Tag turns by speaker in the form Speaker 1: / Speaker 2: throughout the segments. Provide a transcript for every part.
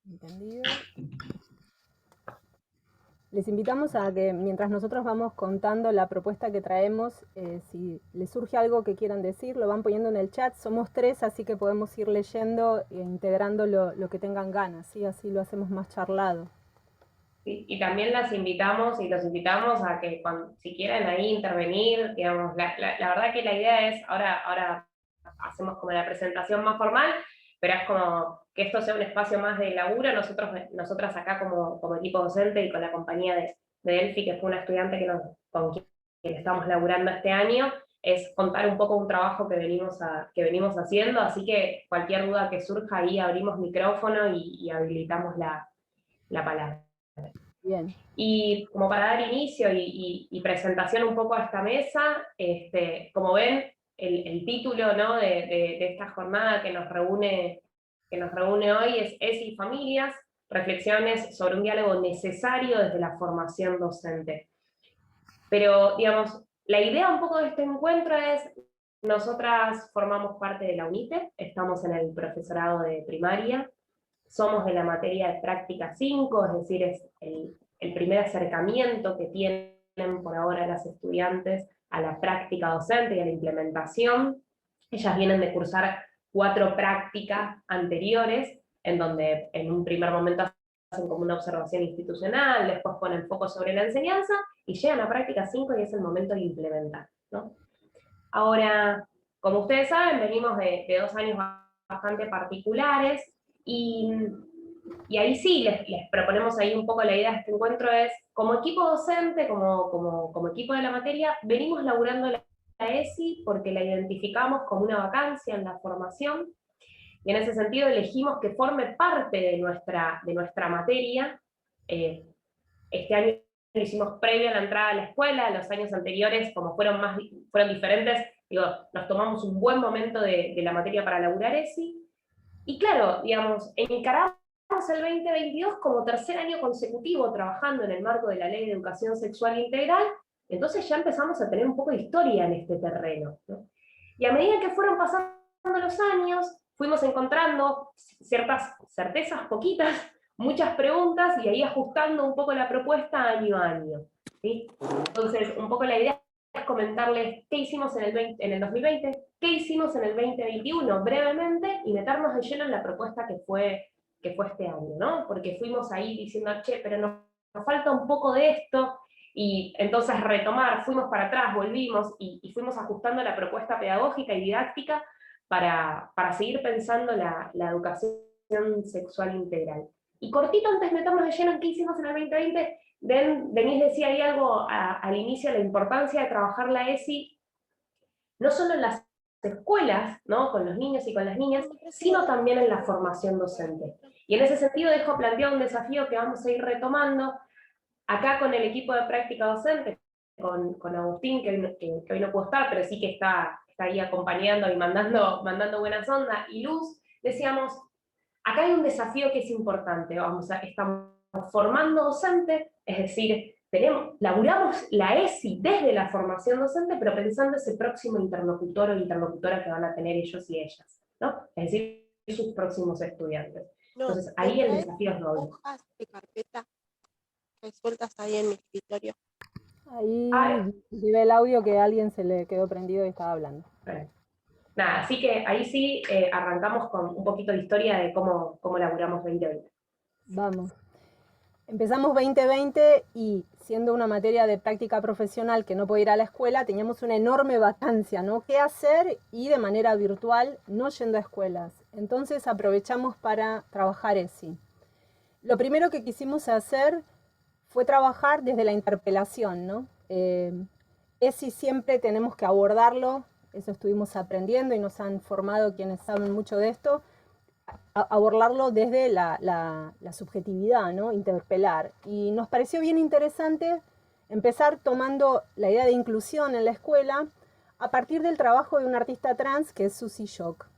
Speaker 1: Entendido. Les invitamos a que mientras nosotros vamos contando la propuesta que traemos, si les surge algo que quieran decir, lo van poniendo en el chat. Somos 3, así que podemos ir leyendo e integrando lo que tengan ganas, ¿sí? Así lo hacemos más charlado.
Speaker 2: Sí, y también las invitamos y los invitamos a que si quieren ahí intervenir, digamos, la verdad que la idea es, ahora hacemos como la presentación más formal, pero es como que esto sea un espacio más de laburo. Nosotras acá como equipo docente y con la compañía de Delphi, que fue una estudiante con quien estamos laburando este año, es contar un poco un trabajo que venimos haciendo, así que cualquier duda que surja ahí abrimos micrófono y habilitamos la palabra.
Speaker 1: Bien.
Speaker 2: Y como para dar inicio y presentación un poco a esta mesa, como ven, el título, ¿no?, de esta jornada que nos reúne hoy es ESI y Familias, reflexiones sobre un diálogo necesario desde la formación docente. Pero, digamos, la idea un poco de este encuentro es, nosotras formamos parte de la UNITE, estamos en el profesorado de primaria, somos de la materia de práctica 5, es decir, es el primer acercamiento que tienen por ahora las estudiantes a la práctica docente y a la implementación. Ellas vienen de cursar 4 prácticas anteriores, en donde en un primer momento hacen como una observación institucional, después ponen foco sobre la enseñanza, y llegan a práctica 5 y es el momento de implementar, ¿no? Ahora, como ustedes saben, venimos de 2 años bastante particulares, y, y ahí sí les proponemos ahí un poco la idea de este encuentro es, como equipo docente, como equipo de la materia, venimos laburando la ESI porque la identificamos como una vacancia en la formación, y en ese sentido elegimos que forme parte de nuestra materia. Este año lo hicimos previo a la entrada a la escuela, los años anteriores, como fueron diferentes, digo, nos tomamos un buen momento de la materia para laburar ESI, y claro, digamos, encaramos el 2022 como tercer año consecutivo trabajando en el marco de la Ley de Educación Sexual Integral, entonces ya empezamos a tener un poco de historia en este terreno, ¿no? Y a medida que fueron pasando los años, fuimos encontrando ciertas certezas, poquitas, muchas preguntas, y ahí ajustando un poco la propuesta año a año, ¿sí? Entonces, un poco la idea es comentarles qué hicimos en el 2020, qué hicimos en el 2021 brevemente, y meternos de lleno en la propuesta que fue este año, ¿no? Porque fuimos ahí diciendo, che, pero nos falta un poco de esto, y entonces retomar, fuimos para atrás, volvimos, y fuimos ajustando la propuesta pedagógica y didáctica para seguir pensando la educación sexual integral. Y cortito, antes de meternos de lleno en qué hicimos en el 2020, Denise decía ahí algo al inicio, la importancia de trabajar la ESI, no solo en las escuelas, ¿no?, con los niños y con las niñas, sino también en la formación docente. Y en ese sentido dejo planteado un desafío que vamos a ir retomando, acá con el equipo de práctica docente, con Agustín, que hoy no pudo estar, pero sí que está ahí acompañando y mandando buenas ondas, y Luz, decíamos, acá hay un desafío que es importante, estamos formando docente, es decir, laburamos la ESI desde la formación docente, pero pensando ese próximo interlocutor o interlocutora que van a tener ellos y ellas, ¿no? Es decir, sus próximos estudiantes.
Speaker 3: No,
Speaker 2: Entonces,
Speaker 3: me
Speaker 2: ahí el
Speaker 3: traes
Speaker 2: desafío es doble.
Speaker 3: hojas de carpeta que sueltas ahí en mi escritorio.
Speaker 1: Ahí
Speaker 2: Ah,
Speaker 1: vive el audio que a alguien se le quedó prendido y estaba hablando.
Speaker 2: bueno. Nada, así que ahí sí arrancamos con un poquito de historia de cómo laburamos 2020.
Speaker 1: Vamos. Empezamos 2020 y siendo una materia de práctica profesional que no podía ir a la escuela, teníamos una enorme vacancia, ¿no? ¿Qué hacer? Y de manera virtual, no yendo a escuelas. Entonces aprovechamos para trabajar ESI. Lo primero que quisimos hacer fue trabajar desde la interpelación, ¿no? ESI siempre tenemos que abordarlo, eso estuvimos aprendiendo y nos han formado quienes saben mucho de esto, abordarlo desde la subjetividad, ¿no? Interpelar. Y nos pareció bien interesante empezar tomando la idea de inclusión en la escuela a partir del trabajo de una artista trans que es Susie Shock.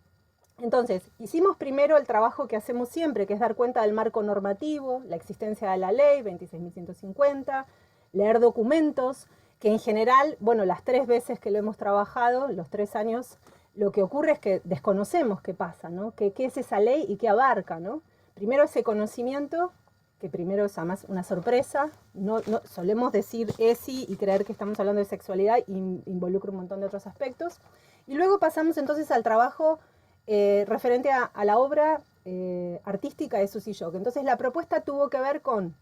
Speaker 1: Entonces, hicimos primero el trabajo que hacemos siempre, que es dar cuenta del marco normativo, la existencia de la ley 26.150, leer documentos, que en general, bueno, las 3 veces que lo hemos trabajado, los 3 años, lo que ocurre es que desconocemos qué pasa, ¿no? ¿Qué es esa ley y qué abarca, ¿no? primero ese conocimiento, que primero es además una sorpresa, no solemos decir ESI y creer que estamos hablando de sexualidad y involucra un montón de otros aspectos. Y luego pasamos entonces al trabajo referente a la obra artística de Susie Shock. Entonces la propuesta tuvo que ver con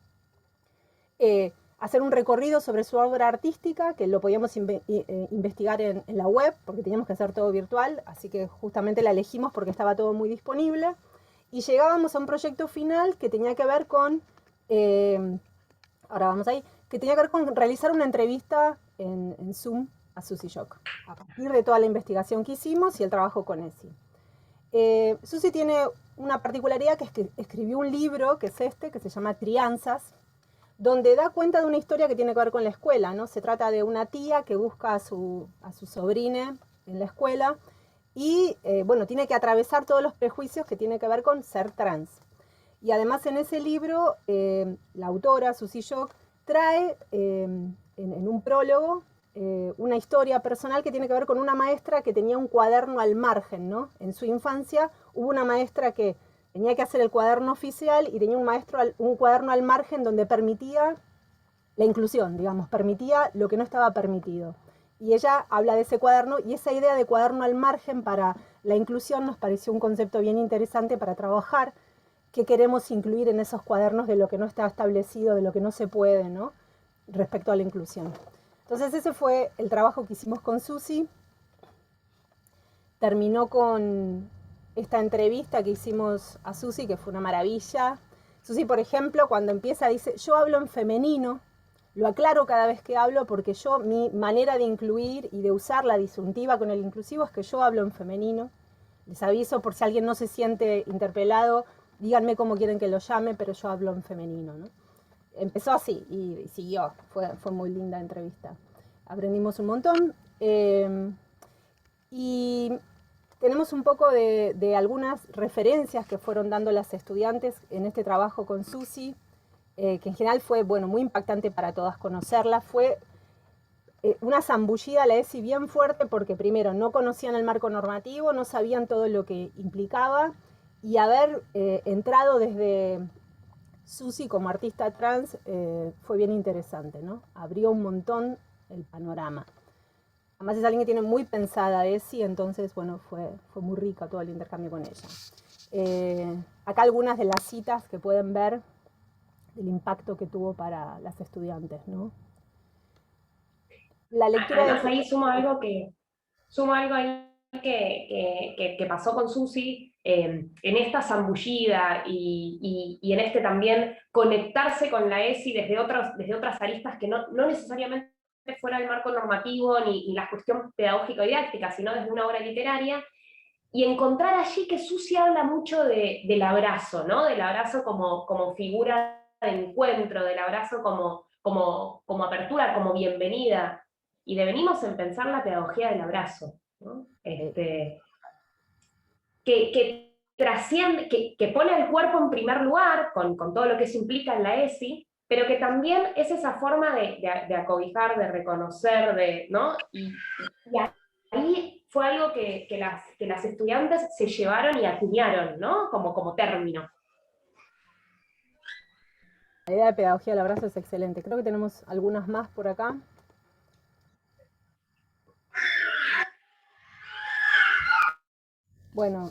Speaker 1: hacer un recorrido sobre su obra artística, que lo podíamos investigar en la web, porque teníamos que hacer todo virtual, así que justamente la elegimos porque estaba todo muy disponible. Y llegábamos a un proyecto final que tenía que ver con, ahora vamos ahí, que tenía que ver con realizar una entrevista en Zoom a Susie Shock, a partir de toda la investigación que hicimos y el trabajo con ESI. Susie tiene una particularidad, que es que escribió un libro, que es este, que se llama Crianzas, donde da cuenta de una historia que tiene que ver con la escuela, ¿no? Se trata de una tía que busca a su sobrina en la escuela, y bueno, tiene que atravesar todos los prejuicios que tiene que ver con ser trans. Y además en ese libro, la autora, Susie Shock, trae en un prólogo una historia personal que tiene que ver con una maestra que tenía un cuaderno al margen, ¿no? En su infancia hubo una maestra que tenía que hacer el cuaderno oficial y tenía un cuaderno al margen donde permitía la inclusión, digamos, permitía lo que no estaba permitido. Y ella habla de ese cuaderno, y esa idea de cuaderno al margen para la inclusión nos pareció un concepto bien interesante para trabajar qué queremos incluir en esos cuadernos de lo que no está establecido, de lo que no se puede, ¿no? Respecto a la inclusión. Entonces ese fue el trabajo que hicimos con Susie. Terminó con esta entrevista que hicimos a Susie, que fue una maravilla. Susie, por ejemplo, cuando empieza dice, yo hablo en femenino. Lo aclaro cada vez que hablo porque mi manera de incluir y de usar la disyuntiva con el inclusivo es que yo hablo en femenino. Les aviso por si alguien no se siente interpelado, díganme cómo quieren que lo llame, pero yo hablo en femenino, ¿no? Empezó así y siguió, fue muy linda entrevista. Aprendimos un montón y tenemos un poco de algunas referencias que fueron dando las estudiantes en este trabajo con Susie, que en general fue, bueno, muy impactante para todas conocerla. Fue una zambullida a la ESI bien fuerte porque primero no conocían el marco normativo, no sabían todo lo que implicaba, y haber entrado desde Susie como artista trans fue bien interesante, ¿no? Abrió un montón el panorama. Además es alguien que tiene muy pensada ESI, entonces, bueno, fue muy rico todo el intercambio con ella. Acá algunas de las citas que pueden ver el impacto que tuvo para las estudiantes, ¿no? La lectura
Speaker 2: Además, ahí sumo algo ahí que pasó con Susie, en esta zambullida y en este también conectarse con la ESI desde otras aristas que no necesariamente fuera el marco normativo ni la cuestión pedagógica o didáctica, sino desde una obra literaria, y encontrar allí que Susie habla mucho del abrazo, ¿no? Del abrazo como figura de encuentro, del abrazo como apertura, como bienvenida, y devenimos en pensar la pedagogía del abrazo, ¿no? Que trasciende, que pone al cuerpo en primer lugar, con todo lo que eso implica en la ESI, pero que también es esa forma de acobijar, de reconocer, ¿no? Y ahí fue algo que las estudiantes se llevaron y acuñaron, ¿no? Como término.
Speaker 1: La idea de pedagogía del abrazo es excelente. Creo que tenemos algunas más por acá. Bueno,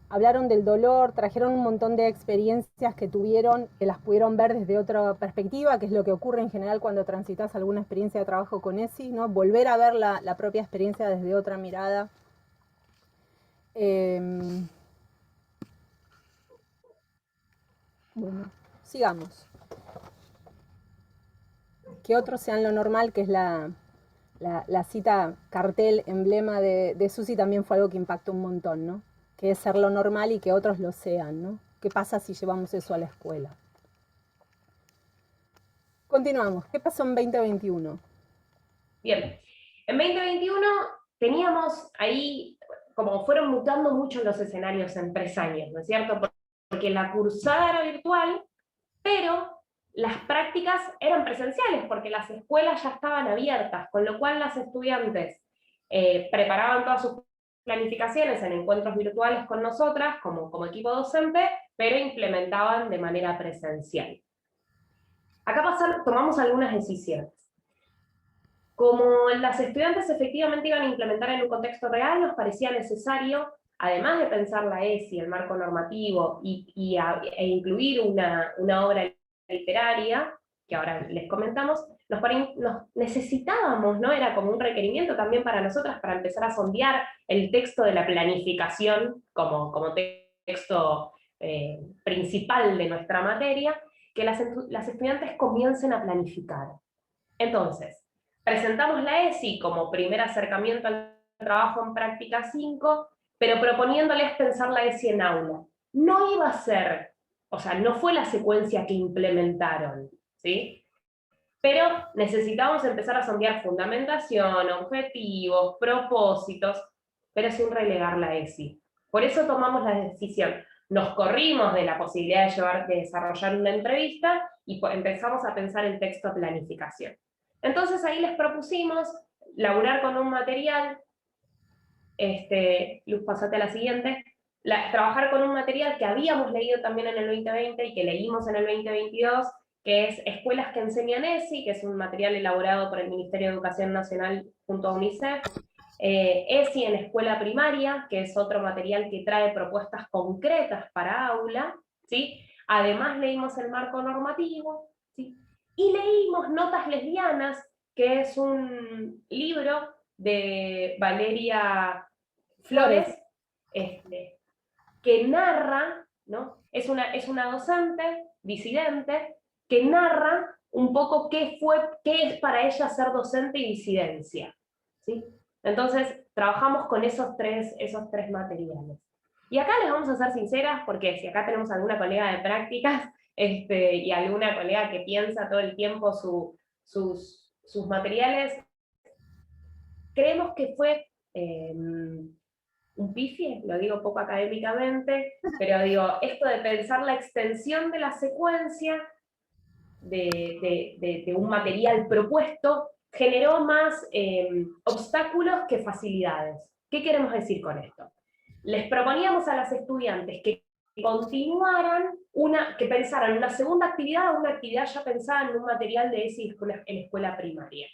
Speaker 1: hablaron del dolor, trajeron un montón de experiencias que tuvieron, que las pudieron ver desde otra perspectiva, que es lo que ocurre en general cuando transitas alguna experiencia de trabajo con ESI, ¿no? Volver a ver la propia experiencia desde otra mirada. Bueno, sigamos. Que otros sean lo normal, que es la cita cartel, emblema de Susie, también fue algo que impactó un montón, ¿no? Que es ser lo normal y que otros lo sean, ¿no? ¿Qué pasa si llevamos eso a la escuela? Continuamos. ¿Qué pasó en 2021?
Speaker 2: Bien, en 2021 teníamos ahí, como fueron mutando mucho los escenarios en 3 años, ¿no es cierto? Porque la cursada era virtual, pero las prácticas eran presenciales, porque las escuelas ya estaban abiertas, con lo cual las estudiantes preparaban todas sus planificaciones en encuentros virtuales con nosotras, como equipo docente, pero implementaban de manera presencial. Acá tomamos algunas decisiones. Como las estudiantes efectivamente iban a implementar en un contexto real, nos parecía necesario, además de pensar la ESI, el marco normativo, e incluir una obra literaria, que ahora les comentamos, nos necesitábamos, ¿no? Era como un requerimiento también para nosotras para empezar a sondear el texto de la planificación como texto principal de nuestra materia, que las estudiantes comiencen a planificar. Entonces, presentamos la ESI como primer acercamiento al trabajo en práctica 5, pero proponiéndoles pensar la ESI en aula. No iba a ser, o sea, no fue la secuencia que implementaron, ¿sí? Pero necesitamos empezar a sondear fundamentación, objetivos, propósitos, pero sin relegar la ESI. Por eso tomamos la decisión. Nos corrimos de la posibilidad de desarrollar una entrevista y empezamos a pensar el texto de planificación. Entonces ahí les propusimos laburar con un material, Luz, pasate a la siguiente, trabajar con un material que habíamos leído también en el 2020 y que leímos en el 2022, que es Escuelas que enseñan ESI, que es un material elaborado por el Ministerio de Educación Nacional junto a UNICEF, ESI en escuela primaria, que es otro material que trae propuestas concretas para aula, ¿sí? Además leímos el marco normativo, ¿sí? Y leímos Notas Lesbianas, que es un libro de Valeria Flores, que narra, ¿no? Es una docente disidente que narra un poco qué es para ella ser docente y disidencia, ¿sí? Entonces, trabajamos con esos tres materiales. Y acá les vamos a ser sinceras, porque si acá tenemos alguna colega de prácticas, y alguna colega que piensa todo el tiempo sus materiales, creemos que fue un pifie, lo digo poco académicamente, pero digo, esto de pensar la extensión de la secuencia de un material propuesto generó más obstáculos que facilidades. ¿Qué queremos decir con esto? Les proponíamos a las estudiantes que continuaran, que pensaran una segunda actividad o una actividad ya pensada en un material de ESI en escuela primaria.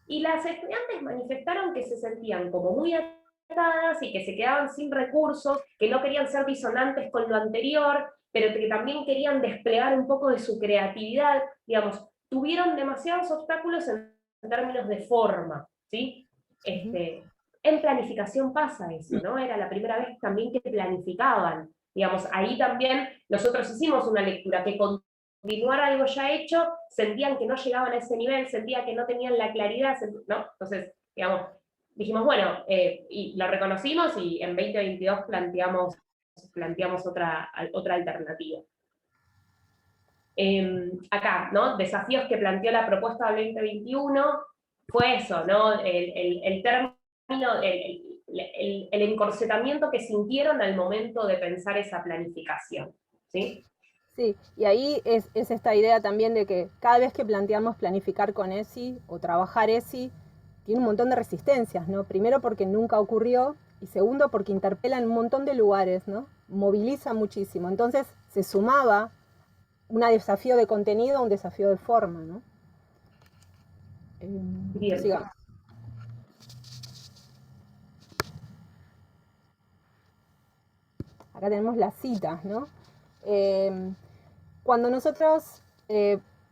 Speaker 2: Y las estudiantes manifestaron que se sentían como muy atadas y que se quedaban sin recursos, que no querían ser disonantes con lo anterior, pero que también querían desplegar un poco de su creatividad. Digamos, tuvieron demasiados obstáculos en términos de forma, ¿sí? En planificación pasa eso, ¿no? Era la primera vez también que planificaban. Digamos, ahí también nosotros hicimos una lectura que continuar algo ya hecho, sentían que no llegaban a ese nivel, sentían que no tenían la claridad, ¿no? Entonces, digamos, dijimos, bueno, y lo reconocimos y en 2022 planteamos otra alternativa. Acá, ¿no? Desafíos que planteó la propuesta del 2021 fue eso, ¿no? El término, el encorsetamiento que sintieron al momento de pensar esa planificación, ¿sí?
Speaker 1: Sí, y ahí es esta idea también de que cada vez que planteamos planificar con ESI o trabajar ESI, tiene un montón de resistencias, ¿no? Primero porque nunca ocurrió, y segundo porque interpela en un montón de lugares, ¿no? Moviliza muchísimo. Entonces se sumaba un desafío de contenido a un desafío de forma, ¿no?
Speaker 2: Bien.
Speaker 1: Sigamos. Acá tenemos las citas, ¿no? Cuando nosotros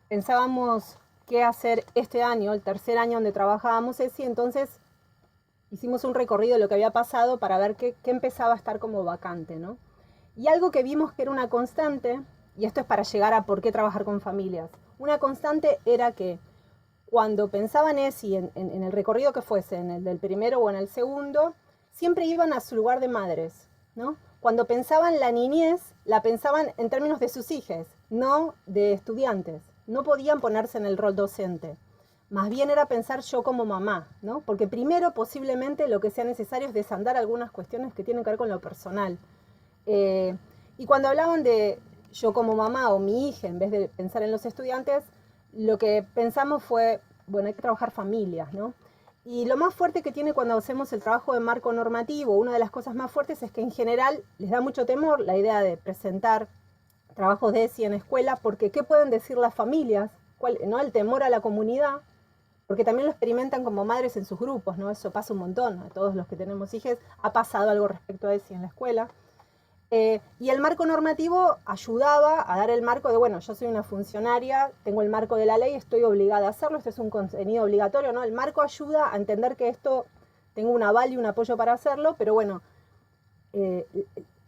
Speaker 1: pensábamos qué hacer este año, el tercer año donde trabajábamos ESI, entonces hicimos un recorrido de lo que había pasado para ver qué empezaba a estar como vacante, ¿no? Y algo que vimos que era una constante, y esto es para llegar a por qué trabajar con familias, una constante era que cuando pensaban ESI en el recorrido que fuese, en el del primero o en el segundo, siempre iban a su lugar de madres, ¿no? Cuando pensaban la niñez, la pensaban en términos de sus hijas, no de estudiantes. No podían ponerse en el rol docente. Más bien era pensar yo como mamá, ¿no? Porque primero posiblemente lo que sea necesario es desandar algunas cuestiones que tienen que ver con lo personal. Y cuando hablaban de yo como mamá o mi hija, en vez de pensar en los estudiantes, lo que pensamos fue, bueno, hay que trabajar familias, ¿no? Y lo más fuerte que tiene cuando hacemos el trabajo de marco normativo, una de las cosas más fuertes es que en general les da mucho temor la idea de presentar trabajos de ESI en escuela, porque ¿qué pueden decir las familias? ¿Cuál, no? El temor a la comunidad, porque también lo experimentan como madres en sus grupos, ¿no? Eso pasa un montón, a todos los que tenemos hijos ha pasado algo respecto a ESI en la escuela. Y el marco normativo ayudaba a dar el marco de, bueno, yo soy una funcionaria, tengo el marco de la ley, estoy obligada a hacerlo, este es un contenido obligatorio, ¿no? El marco ayuda a entender que esto tengo un aval y un apoyo para hacerlo, pero bueno, eh,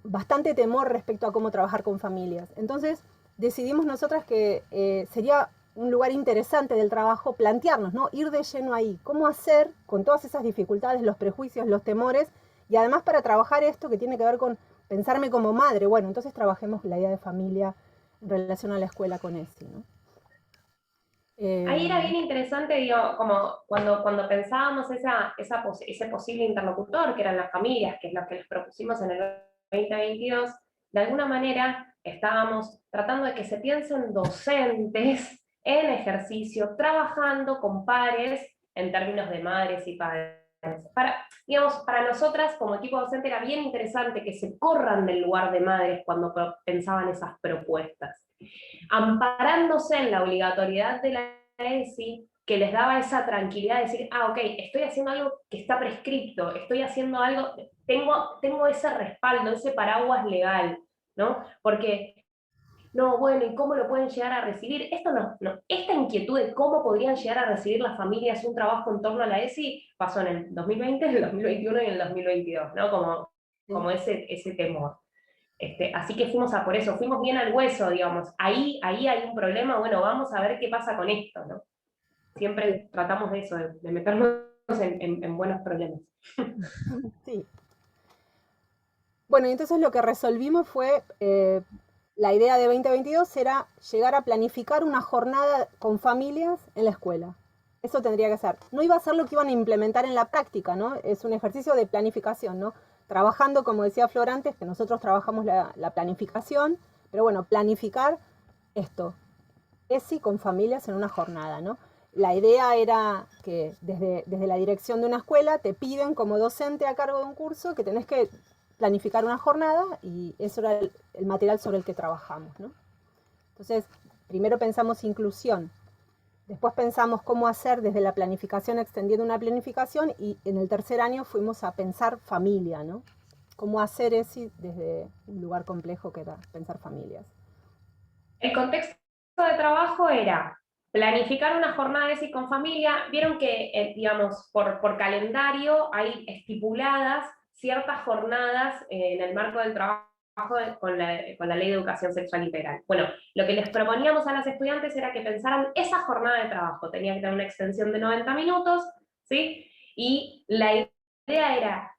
Speaker 1: bastante temor respecto a cómo trabajar con familias. Entonces decidimos nosotras que sería un lugar interesante del trabajo plantearnos, ¿no? Ir de lleno ahí, cómo hacer con todas esas dificultades, los prejuicios, los temores, y además para trabajar esto que tiene que ver con pensarme como madre. Bueno, entonces trabajemos la idea de familia en relación a la escuela con ESI, ¿no?
Speaker 2: Ahí era bien interesante, digo, como cuando pensábamos ese posible interlocutor, que eran las familias, que es lo que les propusimos en el 2022, de alguna manera estábamos tratando de que se piensen docentes en ejercicio, trabajando con pares en términos de madres y padres. Digamos, para nosotras como equipo docente era bien interesante que se corran del lugar de madres cuando pensaban esas propuestas, amparándose en la obligatoriedad de la ESI, que les daba esa tranquilidad de decir, ok, estoy haciendo algo que está prescripto, estoy haciendo algo, tengo ese respaldo, ese paraguas legal, ¿no? Porque, no, bueno, ¿y cómo lo pueden llegar a recibir? Esto no. Esta inquietud de cómo podrían llegar a recibir las familias un trabajo en torno a la ESI pasó en el 2020, en el 2021 y en el 2022, ¿no? Como ese temor. Así que fuimos por eso, fuimos bien al hueso, digamos. Ahí hay un problema, bueno, vamos a ver qué pasa con esto, ¿no? Siempre tratamos de eso, de meternos en buenos problemas.
Speaker 1: Sí. Bueno, y entonces lo que resolvimos fue, la idea de 2022 era llegar a planificar una jornada con familias en la escuela. Eso tendría que ser. No iba a ser lo que iban a implementar en la práctica, ¿no? Es un ejercicio de planificación, ¿no? Trabajando, como decía Flor antes, que nosotros trabajamos la planificación, pero bueno, planificar esto, ESI con familias en una jornada, ¿no? La idea era que desde la dirección de una escuela te piden como docente a cargo de un curso que tenés que planificar una jornada y eso era el material sobre el que trabajamos, ¿no? Entonces, primero pensamos inclusión, después pensamos cómo hacer desde la planificación extendiendo una planificación y en el tercer año fuimos a pensar familia, ¿no? Cómo hacer ESI desde un lugar complejo que era pensar familias.
Speaker 2: El contexto de trabajo era planificar una jornada de ESI con familia. Vieron que, digamos, por calendario hay estipuladas ciertas jornadas en el marco del trabajo con la Ley de Educación Sexual Integral. Bueno, lo que les proponíamos a las estudiantes era que pensaran esa jornada de trabajo. Tenía que tener una extensión de 90 minutos, ¿sí? Y la idea era,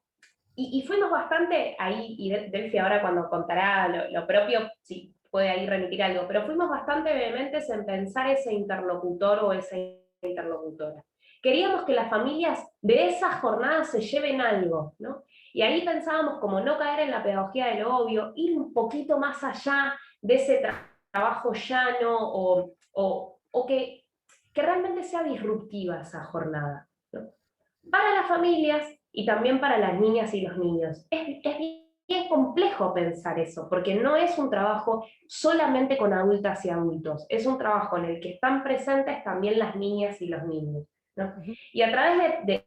Speaker 2: y fuimos bastante ahí, y Delphi ahora cuando contará lo propio, sí, puede ahí remitir algo, pero fuimos bastante vehementes en pensar ese interlocutor o esa interlocutora. Queríamos que las familias de esas jornadas se lleven algo, ¿no? Y ahí pensábamos como no caer en la pedagogía de lo obvio, ir un poquito más allá de ese trabajo llano o que realmente sea disruptiva esa jornada, ¿no? Para las familias y también para las niñas y los niños. Es bien complejo pensar eso, porque no es un trabajo solamente con adultas y adultos, es un trabajo en el que están presentes también las niñas y los niños, ¿no? Y a través de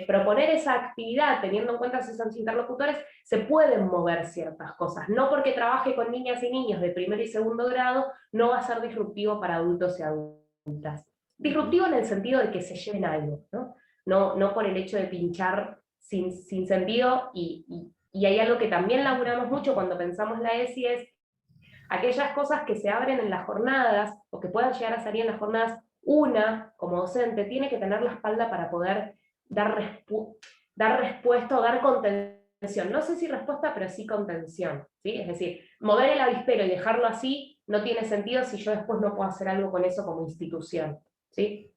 Speaker 2: proponer esa actividad, teniendo en cuenta esos interlocutores, se pueden mover ciertas cosas. No porque trabaje con niñas y niños de primer y segundo grado, no va a ser disruptivo para adultos y adultas. Disruptivo en el sentido de que se lleven algo, ¿no? No por el hecho de pinchar sin sentido, y hay algo que también laburamos mucho cuando pensamos la ESI, es aquellas cosas que se abren en las jornadas, o que puedan llegar a salir en las jornadas, una, como docente, tiene que tener la espalda para poder dar respuesta o dar contención. No sé si respuesta, pero sí contención, ¿sí? Es decir, mover el avispero y dejarlo así no tiene sentido si yo después no puedo hacer algo con eso como institución, ¿sí?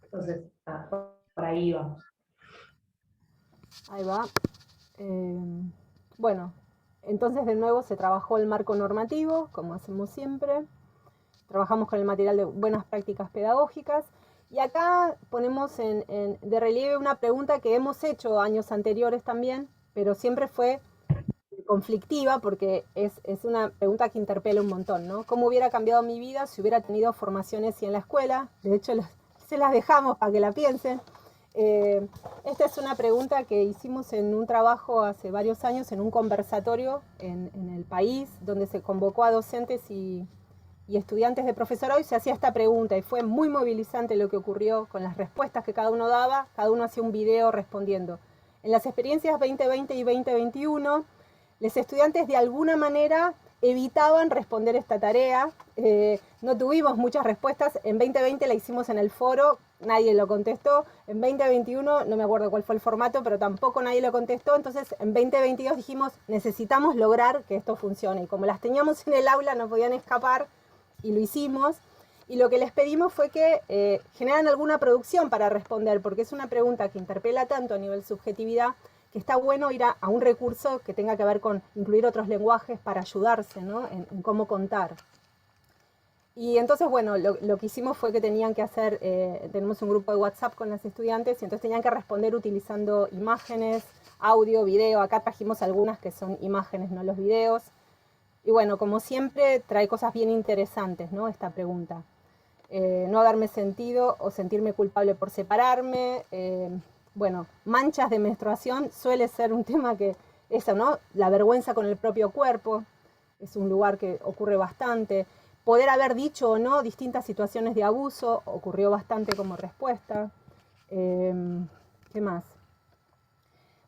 Speaker 2: Entonces, por ahí vamos.
Speaker 1: Ahí va. Bueno, entonces de nuevo se trabajó el marco normativo, como hacemos siempre. Trabajamos con el material de buenas prácticas pedagógicas Y acá ponemos de relieve una pregunta que hemos hecho años anteriores también, pero siempre fue conflictiva porque es una pregunta que interpela un montón, ¿no? ¿Cómo hubiera cambiado mi vida si hubiera tenido formaciones y en la escuela? De hecho, se las dejamos para que la piensen. Esta es una pregunta que hicimos en un trabajo hace varios años, en un conversatorio en el país, donde se convocó a docentes y estudiantes de profesorado y se hacía esta pregunta y fue muy movilizante lo que ocurrió con las respuestas que cada uno daba, cada uno hacía un video respondiendo. En las experiencias 2020 y 2021, los estudiantes de alguna manera evitaban responder esta tarea, no tuvimos muchas respuestas, en 2020 la hicimos en el foro, nadie lo contestó, en 2021 no me acuerdo cuál fue el formato, pero tampoco nadie lo contestó, entonces en 2022 dijimos necesitamos lograr que esto funcione y como las teníamos en el aula no podían escapar y lo hicimos. Y lo que les pedimos fue que generaran alguna producción para responder, porque es una pregunta que interpela tanto a nivel subjetividad que está bueno ir a un recurso que tenga que ver con incluir otros lenguajes para ayudarse, ¿no? en cómo contar. Y entonces, bueno, lo que hicimos fue que tenían que hacer, tenemos un grupo de WhatsApp con las estudiantes, y entonces tenían que responder utilizando imágenes, audio, video. Acá trajimos algunas que son imágenes, no los videos. Y bueno, como siempre, trae cosas bien interesantes, ¿no? Esta pregunta. No haberme sentido o sentirme culpable por separarme. Bueno, manchas de menstruación suele ser un tema que, eso, ¿no? La vergüenza con el propio cuerpo, es un lugar que ocurre bastante. Poder haber dicho o no distintas situaciones de abuso, ocurrió bastante como respuesta. ¿Qué más?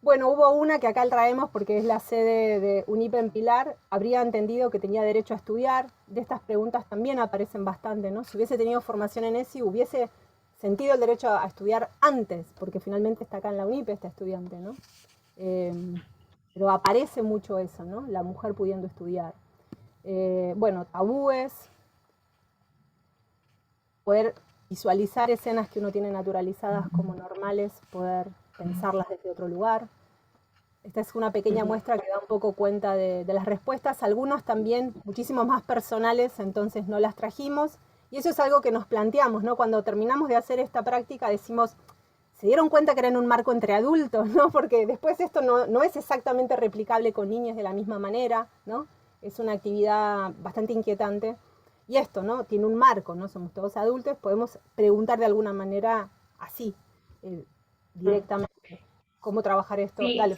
Speaker 1: Bueno, hubo una que acá traemos porque es la sede de UNIPE en Pilar, habría entendido que tenía derecho a estudiar. De estas preguntas también aparecen bastante, ¿no? Si hubiese tenido formación en ESI, hubiese sentido el derecho a estudiar antes, porque finalmente está acá en la UNIPE esta estudiante, ¿no? Pero aparece mucho eso, ¿no? La mujer pudiendo estudiar. Bueno, tabúes, poder visualizar escenas que uno tiene naturalizadas como normales, poder pensarlas desde otro lugar. Esta es una pequeña muestra que da un poco cuenta de las respuestas, algunas también muchísimo más personales, entonces no las trajimos. Y eso es algo que nos planteamos, ¿no? Cuando terminamos de hacer esta práctica decimos, se dieron cuenta que era en un marco entre adultos, ¿no? Porque después esto no es exactamente replicable con niños de la misma manera, ¿no? Es una actividad bastante inquietante. Y esto, ¿no? Tiene un marco, ¿no? Somos todos adultos, podemos preguntar de alguna manera así, directamente, cómo trabajar esto.
Speaker 2: Sí.
Speaker 1: Dale.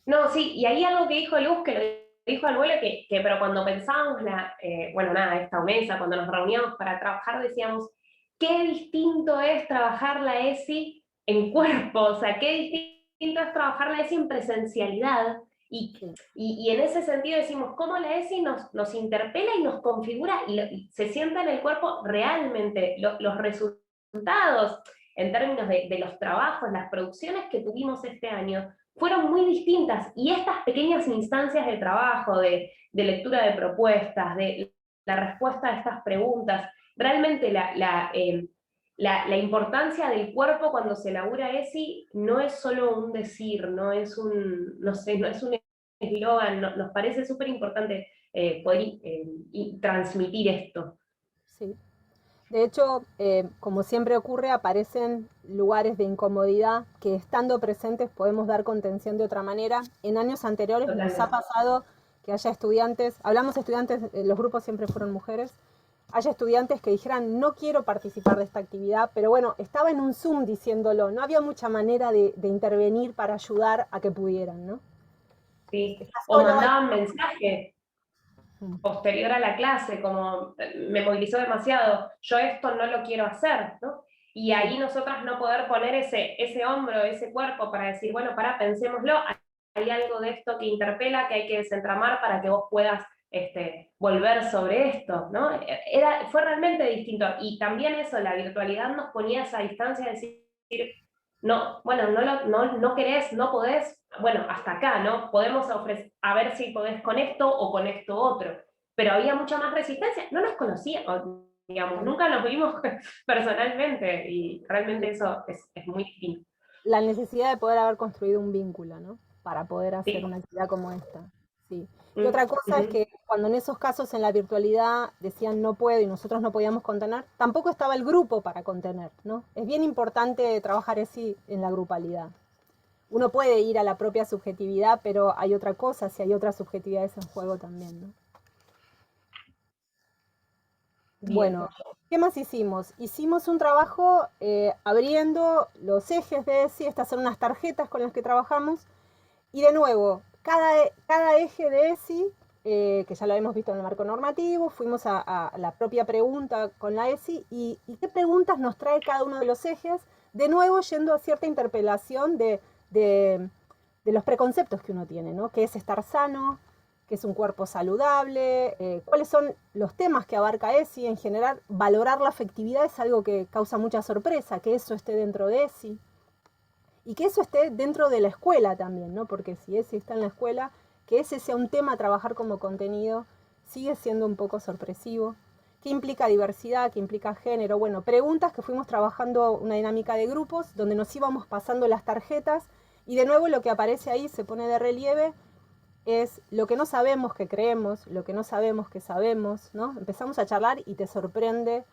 Speaker 2: No, sí, y ahí algo que dijo Luz, que lo dijo al vuelo, pero cuando pensábamos, bueno, nada, esta mesa, cuando nos reuníamos para trabajar, decíamos, qué distinto es trabajar la ESI en cuerpo, o sea, qué distinto es trabajar la ESI en presencialidad, y en ese sentido decimos, cómo la ESI nos interpela y nos configura, y se sienta en el cuerpo realmente los resultados, en términos de los trabajos, las producciones que tuvimos este año, fueron muy distintas, y estas pequeñas instancias de trabajo, de lectura de propuestas, de la respuesta a estas preguntas, realmente la importancia del cuerpo cuando se labura ESI no es solo un decir, no es un, no sé, no es un eslogan, nos parece súper importante poder transmitir esto.
Speaker 1: Sí. De hecho, como siempre ocurre, aparecen lugares de incomodidad que estando presentes podemos dar contención de otra manera. En años anteriores
Speaker 2: Totalmente.
Speaker 1: nos ha pasado que haya estudiantes, hablamos de estudiantes, los grupos siempre fueron mujeres, haya estudiantes que dijeran no quiero participar de esta actividad, pero bueno, estaba en un Zoom diciéndolo, no había mucha manera de intervenir para ayudar a que pudieran, ¿no?
Speaker 2: Sí. O mandaban mensajes posterior a la clase, como me movilizó demasiado, yo esto no lo quiero hacer, ¿no? Y ahí nosotras no poder poner ese hombro, ese cuerpo para decir, bueno, pensémoslo, hay algo de esto que interpela, que hay que desentramar para que vos puedas volver sobre esto, ¿no? Fue realmente distinto, y también eso, la virtualidad nos ponía a esa distancia de decir, no, bueno, no querés, no podés, bueno, hasta acá, ¿no? Podemos ofrecer, a ver si podés con esto o con esto otro, pero había mucha más resistencia, no nos conocíamos, digamos, nunca nos vimos personalmente, y realmente eso es muy distinto.
Speaker 1: La necesidad de poder haber construido un vínculo, ¿no? Para poder hacer una actividad como esta. Sí. Y otra cosa es que cuando en esos casos en la virtualidad decían no puedo y nosotros no podíamos contener, tampoco estaba el grupo para contener, ¿no? Es bien importante trabajar así en la grupalidad. Uno puede ir a la propia subjetividad, pero hay otra cosa, si hay otras subjetividades en juego también, ¿no?
Speaker 2: Bien.
Speaker 1: Bueno, ¿qué más hicimos? Hicimos un trabajo abriendo los ejes de ESI, estas son unas tarjetas con las que trabajamos, y de nuevo, cada eje de ESI, que ya lo hemos visto en el marco normativo, fuimos a la propia pregunta con la ESI, y qué preguntas nos trae cada uno de los ejes, de nuevo yendo a cierta interpelación de los preconceptos que uno tiene, ¿no? ¿Qué es estar sano? ¿Qué es un cuerpo saludable? ¿Cuáles son los temas que abarca ESI? En general, valorar la afectividad es algo que causa mucha sorpresa, que eso esté dentro de ESI. Y que eso esté dentro de la escuela también, ¿no? Porque si ESI está en la escuela, que ese sea un tema a trabajar como contenido, sigue siendo un poco sorpresivo. ¿Qué implica diversidad? ¿Qué implica género? Bueno, preguntas que fuimos trabajando una dinámica de grupos, donde nos íbamos pasando las tarjetas, y de nuevo lo que aparece ahí se pone de relieve, es lo que no sabemos que creemos, lo que no sabemos que sabemos, ¿no? Empezamos a charlar y te sorprende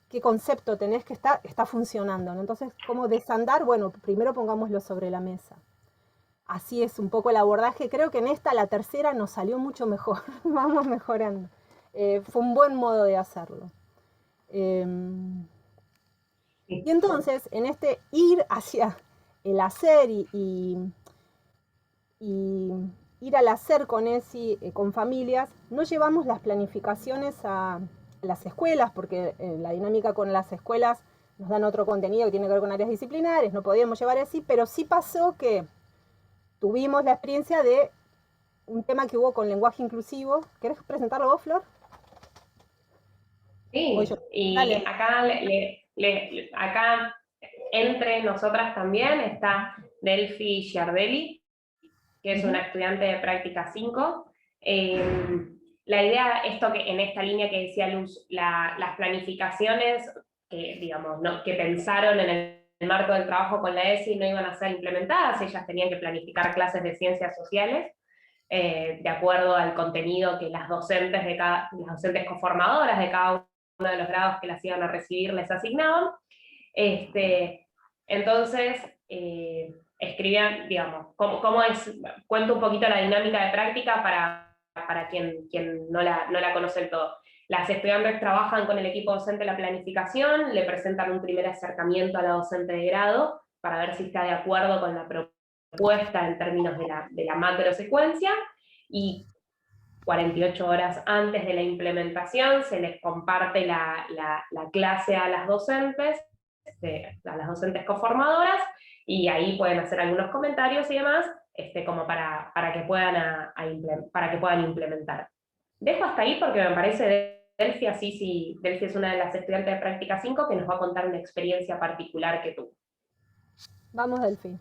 Speaker 1: qué concepto tenés que está funcionando, ¿no? Entonces, ¿cómo desandar? Bueno, primero pongámoslo sobre la mesa. Así es un poco el abordaje. Creo que en esta, la tercera, nos salió mucho mejor. Vamos mejorando. Fue un buen modo de hacerlo. Y entonces, en este ir hacia el hacer y ir al hacer con ESI, con familias, no llevamos las planificaciones a las escuelas, porque la dinámica con las escuelas nos dan otro contenido que tiene que ver con áreas disciplinares, no podíamos llevar ESI, pero sí pasó que tuvimos la experiencia de un tema que hubo con lenguaje inclusivo. ¿Querés presentarlo vos, Flor?
Speaker 2: Sí, y
Speaker 1: Dale.
Speaker 2: acá entre nosotras también está Delphi Giardelli, que es una estudiante de práctica 5. La idea, esto que en esta línea que decía Luz, las planificaciones que, digamos, que pensaron en el marco del trabajo con la ESI no iban a ser implementadas, ellas tenían que planificar clases de ciencias sociales, de acuerdo al contenido que las docentes conformadoras de cada uno de los grados que las iban a recibir les asignaban. Entonces, escribían, digamos, cómo es, cuento un poquito la dinámica de práctica para quien no la conoce del todo. Las estudiantes trabajan con el equipo docente de la planificación, le presentan un primer acercamiento a la docente de grado para ver si está de acuerdo con la propuesta en términos de la macro secuencia, y 48 horas antes de la implementación se les comparte la clase a las docentes coformadoras, y ahí pueden hacer algunos comentarios y demás, como para que puedan implementar. Dejo hasta ahí porque me parece Delphi, así si Delphi es una de las estudiantes de práctica 5 que nos va a contar una experiencia particular que tuvo.
Speaker 1: Vamos, Delphi.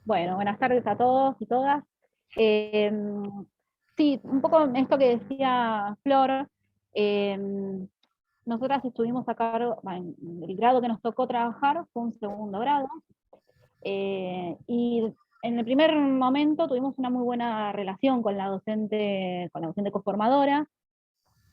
Speaker 4: Bueno, buenas tardes a todos y todas. Sí, un poco esto que decía Flor, nosotras estuvimos a cargo, el grado que nos tocó trabajar fue un segundo grado, y en el primer momento tuvimos una muy buena relación con la docente conformadora,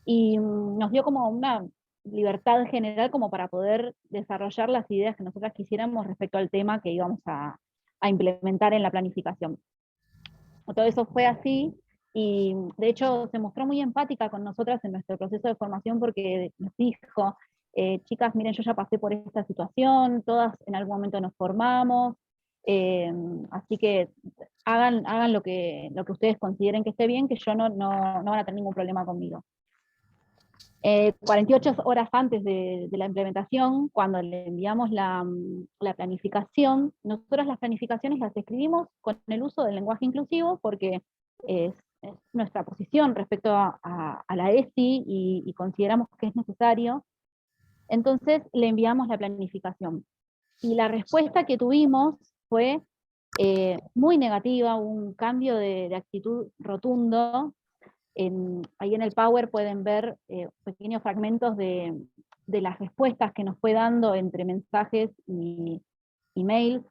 Speaker 4: y nos dio como una libertad general como para poder desarrollar las ideas que nosotras quisiéramos respecto al tema que íbamos a implementar en la planificación. Todo eso fue así, y de hecho se mostró muy empática con nosotras en nuestro proceso de formación, porque nos dijo, chicas, miren, yo ya pasé por esta situación, todas en algún momento nos formamos, así que hagan lo que ustedes consideren que esté bien, que yo no van a tener ningún problema conmigo. 48 horas antes de la implementación, cuando le enviamos la planificación, nosotros las planificaciones las escribimos con el uso del lenguaje inclusivo, porque es nuestra posición respecto a la ESI, y consideramos que es necesario. Entonces le enviamos la planificación. Y la respuesta que tuvimos fue muy negativa, un cambio de actitud rotundo. Ahí en el Power pueden ver pequeños fragmentos de las respuestas que nos fue dando entre mensajes y mails.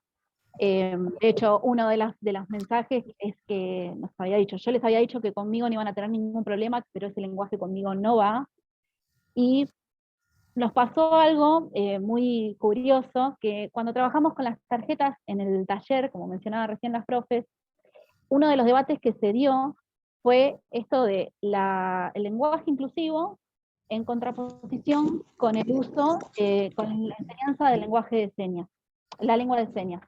Speaker 4: De hecho, uno de los mensajes es que nos había dicho, yo les había dicho que conmigo no iban a tener ningún problema, pero ese lenguaje conmigo no va. Y nos pasó algo muy curioso, que cuando trabajamos con las tarjetas en el taller, como mencionaba recién las profes, uno de los debates que se dio fue esto de el lenguaje inclusivo en contraposición con el uso, con la enseñanza del lenguaje de señas, la lengua de señas.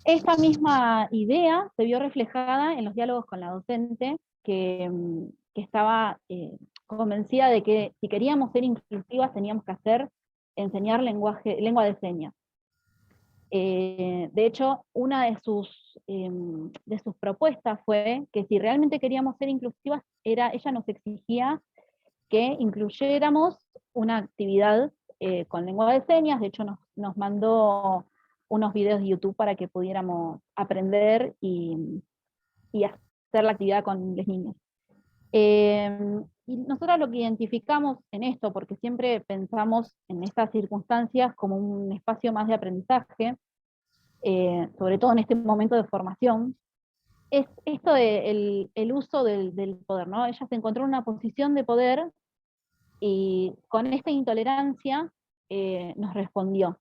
Speaker 4: Esta misma idea se vio reflejada en los diálogos con la docente, que estaba convencida de que si queríamos ser inclusivas teníamos que enseñar lengua de señas. De hecho, una de sus propuestas fue que si realmente queríamos ser inclusivas, ella nos exigía que incluyéramos una actividad con lengua de señas. De hecho nos mandó unos videos de YouTube para que pudiéramos aprender y hacer la actividad con los niños. Y nosotros lo que identificamos en esto, porque siempre pensamos en estas circunstancias como un espacio más de aprendizaje, sobre todo en este momento de formación, es esto de el uso del poder, ¿no? Ella se encontró en una posición de poder y con esta intolerancia nos respondió.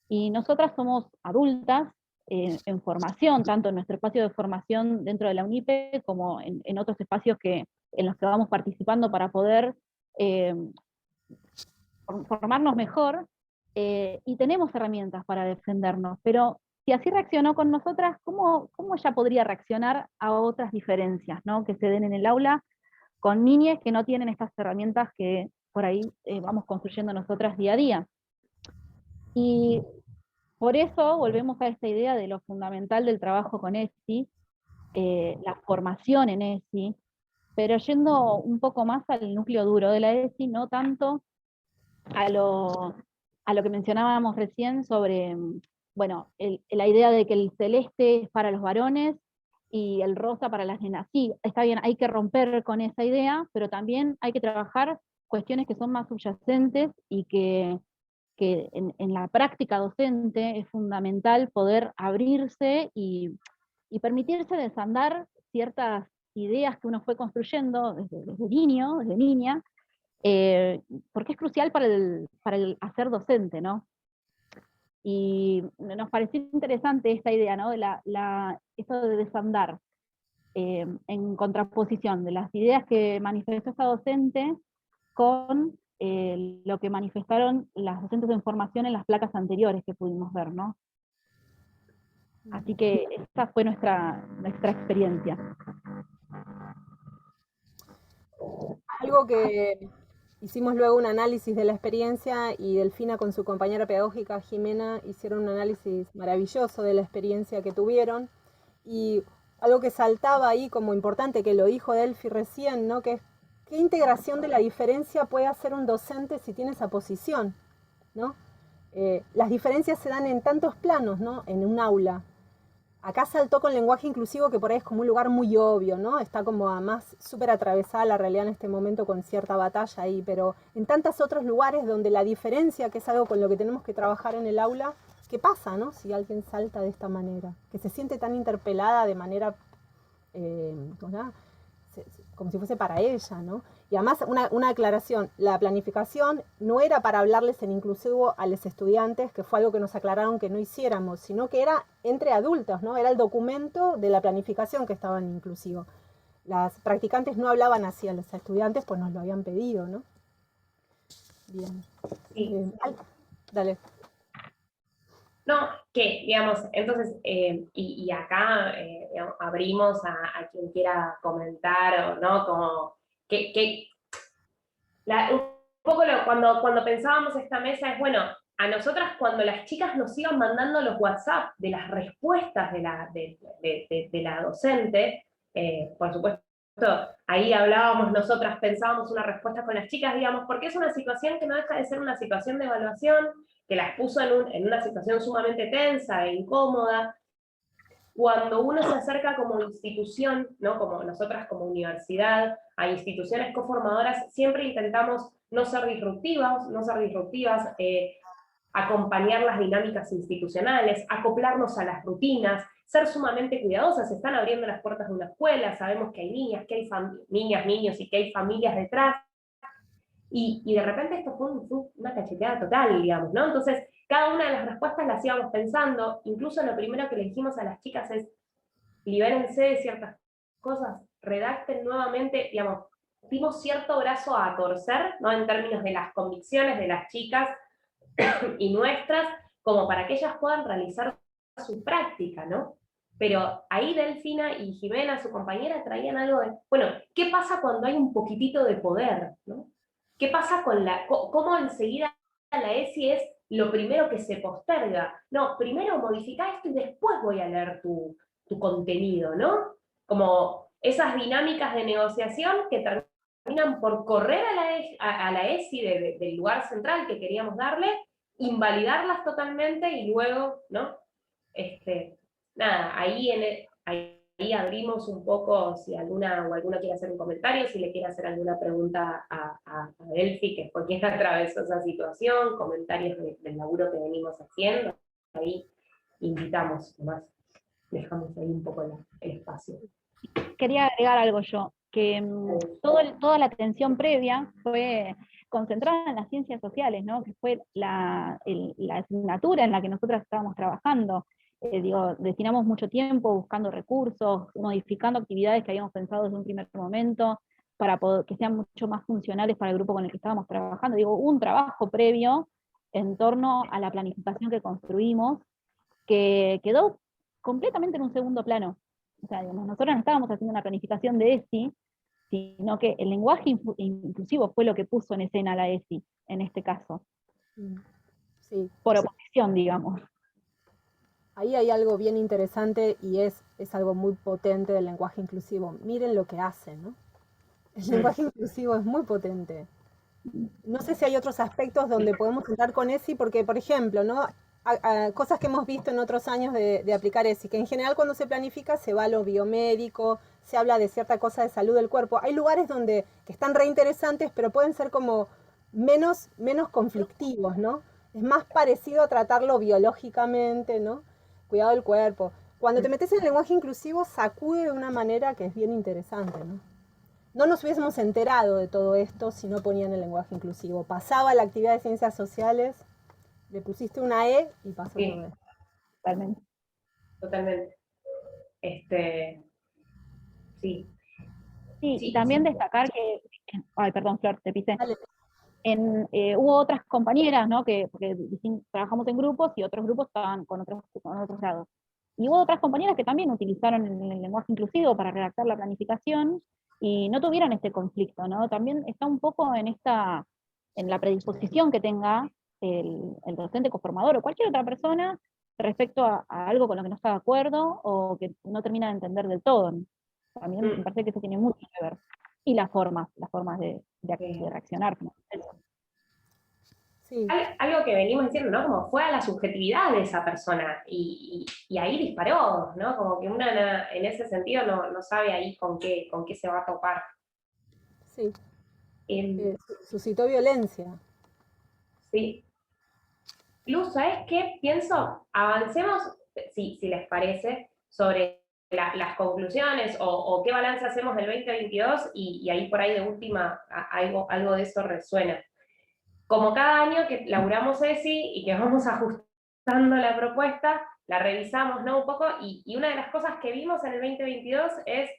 Speaker 4: Y nosotras somos adultas en formación, tanto en nuestro espacio de formación dentro de la UNIPE, como en otros espacios en los que vamos participando para poder formarnos mejor, y tenemos herramientas para defendernos, pero si así reaccionó con nosotras, ¿cómo ella podría reaccionar a otras diferencias, ¿no?, que se den en el aula con niñas que no tienen estas herramientas que por ahí vamos construyendo nosotras día a día? Y por eso volvemos a esta idea de lo fundamental del trabajo con ESI, la formación en ESI, pero yendo un poco más al núcleo duro de la ESI, no tanto a lo que mencionábamos recién sobre, bueno, la idea de que el celeste es para los varones y el rosa para las nenas. Sí, está bien, hay que romper con esa idea, pero también hay que trabajar cuestiones que son más subyacentes y que en la práctica docente es fundamental poder abrirse y permitirse desandar ciertas ideas que uno fue construyendo desde niño, desde niña, porque es crucial para el hacer docente, ¿no? Y nos pareció interesante esta idea, ¿no?, de esto de desandar, en contraposición de las ideas que manifestó esta docente con lo que manifestaron las docentes de formación en las placas anteriores que pudimos ver, ¿no? Así que esa fue nuestra experiencia.
Speaker 1: Algo que hicimos luego un análisis de la experiencia, y Delfina con su compañera pedagógica Jimena hicieron un análisis maravilloso de la experiencia que tuvieron, y algo que saltaba ahí como importante, que lo dijo Delphi recién, ¿no?, que es qué integración de la diferencia puede hacer un docente si tiene esa posición, ¿no? Las diferencias se dan en tantos planos, ¿no?, en un aula. Acá saltó con lenguaje inclusivo, que por ahí es como un lugar muy obvio, ¿no? Está como además súper atravesada la realidad en este momento con cierta batalla ahí, pero en tantos otros lugares donde la diferencia, que es algo con lo que tenemos que trabajar en el aula, ¿qué pasa, no?, si alguien salta de esta manera? Que se siente tan interpelada de manera, como si fuese para ella, ¿no? Y además una aclaración, la planificación no era para hablarles en inclusivo a los estudiantes, que fue algo que nos aclararon que no hiciéramos, sino que era entre adultos, ¿no? Era el documento de la planificación que estaba en inclusivo. Las practicantes no hablaban así a los estudiantes, pues nos lo habían pedido, ¿no? Bien.
Speaker 2: Sí.
Speaker 1: Dale.
Speaker 2: No, que, digamos, entonces, y acá digamos, abrimos a quien quiera comentar, o no, como, un poco cuando pensábamos esta mesa es, bueno, a nosotras cuando las chicas nos iban mandando los WhatsApp de las respuestas de la docente, por supuesto, ahí hablábamos nosotras, pensábamos una respuesta con las chicas, digamos, porque es una situación que no deja de ser una situación de evaluación, que las puso en una situación sumamente tensa e incómoda. Cuando uno se acerca como institución, ¿no?, como nosotras como universidad, a instituciones coformadoras, siempre intentamos no ser disruptivas, acompañar las dinámicas institucionales, acoplarnos a las rutinas, ser sumamente cuidadosas. Se están abriendo las puertas de una escuela, sabemos que hay niñas, que hay niñas, niños y que hay familias detrás, y de repente esto fue una cacheteada total, digamos, ¿no? Entonces, cada una de las respuestas las íbamos pensando, incluso lo primero que le dijimos a las chicas es, libérense de ciertas cosas, redacten nuevamente, digamos, dimos cierto brazo a torcer, ¿no? En términos de las convicciones de las chicas y nuestras, como para que ellas puedan realizar su práctica, ¿no? Pero ahí Delfina y Jimena, su compañera, traían algo de, bueno, ¿qué pasa cuando hay un poquitito de poder, ¿no? ¿Qué pasa con cómo enseguida la ESI es lo primero que se posterga? No, primero modifica esto y después voy a leer tu contenido, ¿no? Como esas dinámicas de negociación que terminan por correr a la ESI del lugar central que queríamos darle, invalidarlas totalmente y luego, ¿no? Nada, ahí abrimos un poco si alguna o alguno quiere hacer un comentario, si le quiere hacer alguna pregunta a Delphi, que fue quien atravesó esa situación, comentarios del laburo que venimos haciendo, ahí invitamos, nomás dejamos ahí un poco el espacio.
Speaker 4: Quería agregar algo yo, que toda la atención previa fue concentrada en las ciencias sociales, ¿no? Que fue la asignatura en la que nosotras estábamos trabajando. Destinamos mucho tiempo buscando recursos, modificando actividades que habíamos pensado desde un primer momento, para que sean mucho más funcionales para el grupo con el que estábamos trabajando. Hubo un trabajo previo en torno a la planificación que construimos, que quedó completamente en un segundo plano. O sea, nosotros no estábamos haciendo una planificación de ESI, sino que el lenguaje inclusivo fue lo que puso en escena la ESI, en este caso.
Speaker 1: Sí.
Speaker 4: Por oposición, digamos.
Speaker 1: Ahí hay algo bien interesante y es algo muy potente del lenguaje inclusivo. Miren lo que hace, ¿no? El lenguaje inclusivo es muy potente. No sé si hay otros aspectos donde podemos entrar con ESI, porque, por ejemplo, ¿no? Cosas que hemos visto en otros años de aplicar ESI, que en general cuando se planifica se va a lo biomédico, se habla de cierta cosa de salud del cuerpo. Hay lugares que están reinteresantes, pero pueden ser como menos conflictivos, ¿no? Es más parecido a tratarlo biológicamente, ¿no? Cuidado del cuerpo. Cuando te metes en el lenguaje inclusivo, sacude de una manera que es bien interesante, ¿no? No nos hubiésemos enterado de todo esto si no ponían el lenguaje inclusivo. Pasaba la actividad de ciencias sociales, le pusiste una E y pasó
Speaker 2: Sí,
Speaker 1: todo esto.
Speaker 4: Totalmente.
Speaker 2: Totalmente. Sí.
Speaker 4: Sí,
Speaker 2: Sí,
Speaker 4: y también
Speaker 2: sí.
Speaker 4: destacar ay, perdón, Flor, te pisé.
Speaker 1: Dale.
Speaker 4: Hubo otras compañeras, ¿no? Porque trabajamos en grupos y otros grupos estaban con otros grados. Y hubo otras compañeras que también utilizaron el lenguaje inclusivo para redactar la planificación y no tuvieron este conflicto, ¿no? También está un poco en la predisposición que tenga el docente conformador o cualquier otra persona respecto a algo con lo que no está de acuerdo o que no termina de entender del todo, ¿no? También me parece que eso tiene mucho que ver. Y las formas de reaccionar. ¿No?
Speaker 1: Sí.
Speaker 2: Algo que venimos diciendo, ¿no? Como fue a la subjetividad de esa persona y ahí disparó, ¿no? Como que una en ese sentido no sabe ahí con qué se va a topar.
Speaker 1: Sí.
Speaker 2: Eh,
Speaker 1: Suscitó violencia.
Speaker 2: sí. Luz, ¿sabes qué? Pienso, avancemos, si les parece, sobre las conclusiones o qué balance hacemos del 2022 y ahí por ahí de última algo de eso resuena. Como cada año que laburamos ESI y que vamos ajustando la propuesta, la revisamos, ¿no? Un poco, y una de las cosas que vimos en el 2022 es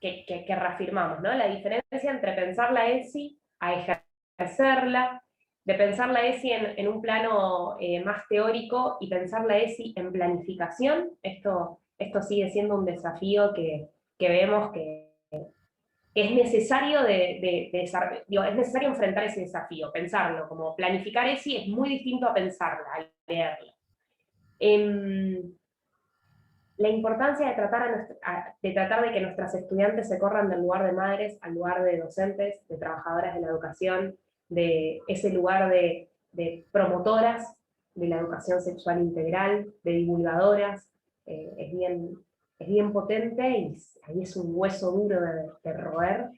Speaker 2: que reafirmamos, ¿no? La diferencia entre pensar la ESI a ejercerla, de pensar la ESI en un plano más teórico y pensar la ESI en planificación. Esto sigue siendo un desafío que vemos que es necesario es necesario enfrentar ese desafío, pensarlo, como planificar ESI es muy distinto a pensarla, a leerla. La importancia de tratar de que nuestras estudiantes se corran del lugar de madres al lugar de docentes, de trabajadoras de la educación, de ese lugar de promotoras de la educación sexual integral, de divulgadoras, es bien potente y ahí es un hueso duro de roer.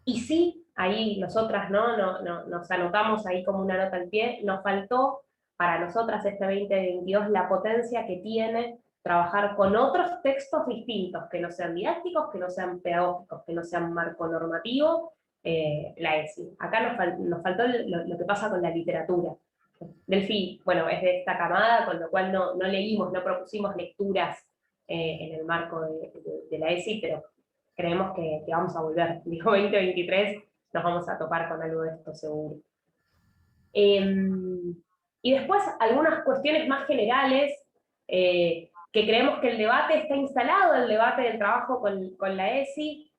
Speaker 2: Y sí, ahí nosotras, ¿no? Nos anotamos ahí como una nota al pie, nos faltó para nosotras este 2022 la potencia que tiene trabajar con otros textos distintos, que no sean didácticos, que no sean pedagógicos, que no sean marco normativo, la ESI. Acá nos faltó lo que pasa con la literatura. Delphi, bueno, es de esta camada, con lo cual no leímos, no propusimos lecturas en el marco de la ESI, pero creemos que vamos a volver. Dijo 2023, nos vamos a topar con algo de esto seguro. Y después algunas cuestiones más generales, que creemos que el debate está instalado, el debate del trabajo con la ESI,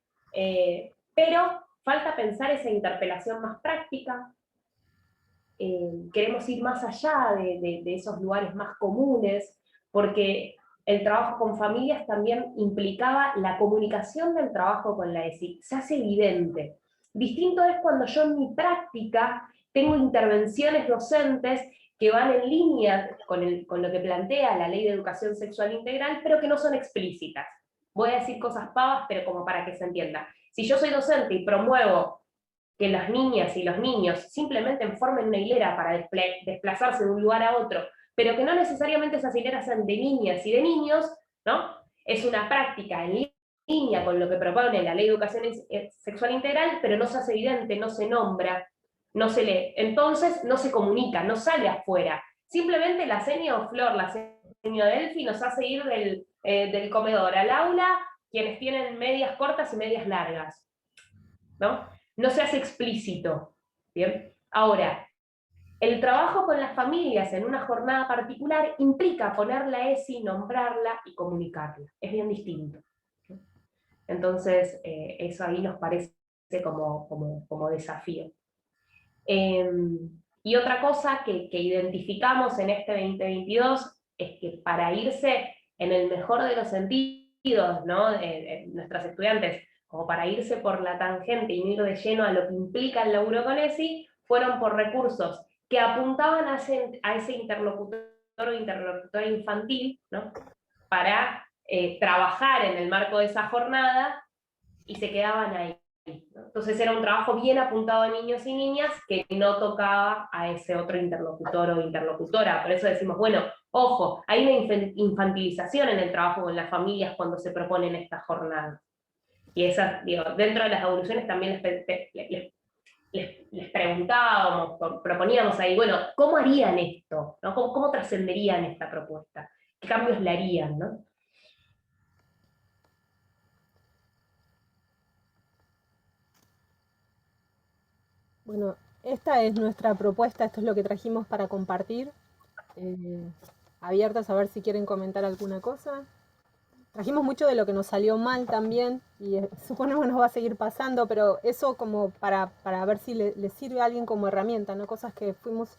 Speaker 2: pero falta pensar esa interpelación más práctica. Queremos ir más allá de esos lugares más comunes, porque el trabajo con familias también implicaba la comunicación del trabajo con la ESI. Se hace evidente. Distinto es cuando yo en mi práctica tengo intervenciones docentes que van en línea con lo que plantea la Ley de Educación Sexual Integral, pero que no son explícitas. Voy a decir cosas pavas, pero como para que se entienda. Si yo soy docente y promuevo que las niñas y los niños simplemente formen una hilera para desplazarse de un lugar a otro, pero que no necesariamente esas hileras sean de niñas y de niños, ¿no? Es una práctica en línea con lo que propone la Ley de Educación Sexual Integral, pero no se hace evidente, no se nombra, no se lee. Entonces no se comunica, no sale afuera. Simplemente la seña o Flor, la seña Delphi, nos hace ir del comedor al aula quienes tienen medias cortas y medias largas, ¿no? No se hace explícito, ¿bien? Ahora, el trabajo con las familias en una jornada particular implica poner la ESI, nombrarla y comunicarla. Es bien distinto. Entonces, eso ahí nos parece como desafío. Y otra cosa que identificamos en este 2022 es que para irse en el mejor de los sentidos, ¿no? Nuestras estudiantes, como para irse por la tangente y ir de lleno a lo que implica el laburo con ESI, fueron por recursos que apuntaban a ese interlocutor o interlocutora infantil, ¿no? Para trabajar en el marco de esa jornada, y se quedaban ahí, ¿no? Entonces era un trabajo bien apuntado a niños y niñas que no tocaba a ese otro interlocutor o interlocutora. Por eso decimos, bueno, ojo, hay una infantilización en el trabajo con las familias cuando se proponen estas jornadas. Y esas, digo, dentro de las evoluciones también les preguntábamos, proponíamos ahí, bueno, ¿cómo harían esto? ¿No? ¿Cómo trascenderían esta propuesta? ¿Qué cambios le harían? ¿No?
Speaker 1: Bueno, esta es nuestra propuesta, esto es lo que trajimos para compartir. Abiertas a ver si quieren comentar alguna cosa. Trajimos mucho de lo que nos salió mal también, y suponemos que nos va a seguir pasando, pero eso como para ver si le sirve a alguien como herramienta, ¿no? Cosas que fuimos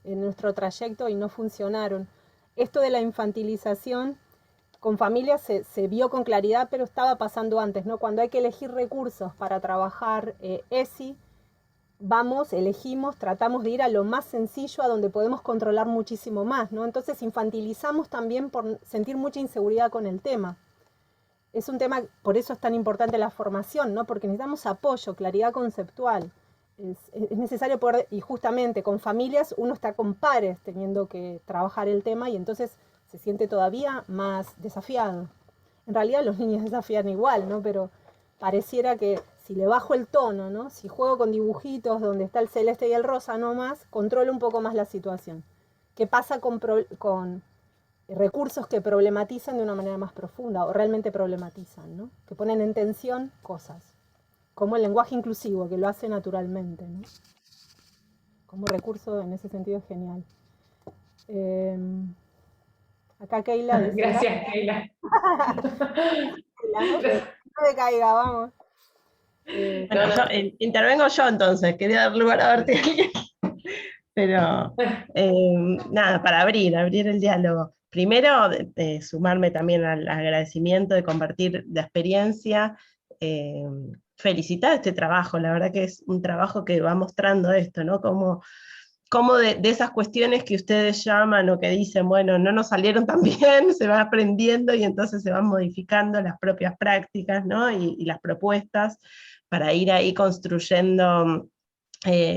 Speaker 1: en nuestro trayecto y no funcionaron. Esto de la infantilización con familias se vio con claridad, pero estaba pasando antes, ¿no? Cuando hay que elegir recursos para trabajar ESI, elegimos, tratamos de ir a lo más sencillo, a donde podemos controlar muchísimo más, ¿no? Entonces infantilizamos también por sentir mucha inseguridad con el tema. Es un tema, por eso es tan importante la formación, ¿no? Porque necesitamos apoyo, claridad conceptual. Es necesario poder, y justamente con familias uno está con pares teniendo que trabajar el tema y entonces se siente todavía más desafiado. En realidad los niños desafían igual, ¿no? Pero pareciera que si le bajo el tono, ¿no? Si juego con dibujitos donde está el celeste y el rosa nomás, controlo un poco más la situación. ¿Qué pasa con recursos que problematizan de una manera más profunda o realmente problematizan, ¿no? Que ponen en tensión cosas? Como el lenguaje inclusivo, que lo hace naturalmente, ¿no? Como recurso en ese sentido es genial. Acá Keila dice...
Speaker 2: Gracias, Keila.
Speaker 1: No te caiga, vamos.
Speaker 5: Bueno, intervengo yo entonces, quería dar lugar a Bertiel. Pero nada, para abrir el diálogo. Primero, de sumarme también al agradecimiento de compartir la experiencia, felicitar este trabajo, la verdad que es un trabajo que va mostrando esto, ¿no? Cómo cómo de esas cuestiones que ustedes llaman o que dicen, bueno, no nos salieron tan bien, se va aprendiendo y entonces se van modificando las propias prácticas, ¿no? Y las propuestas para ir ahí construyendo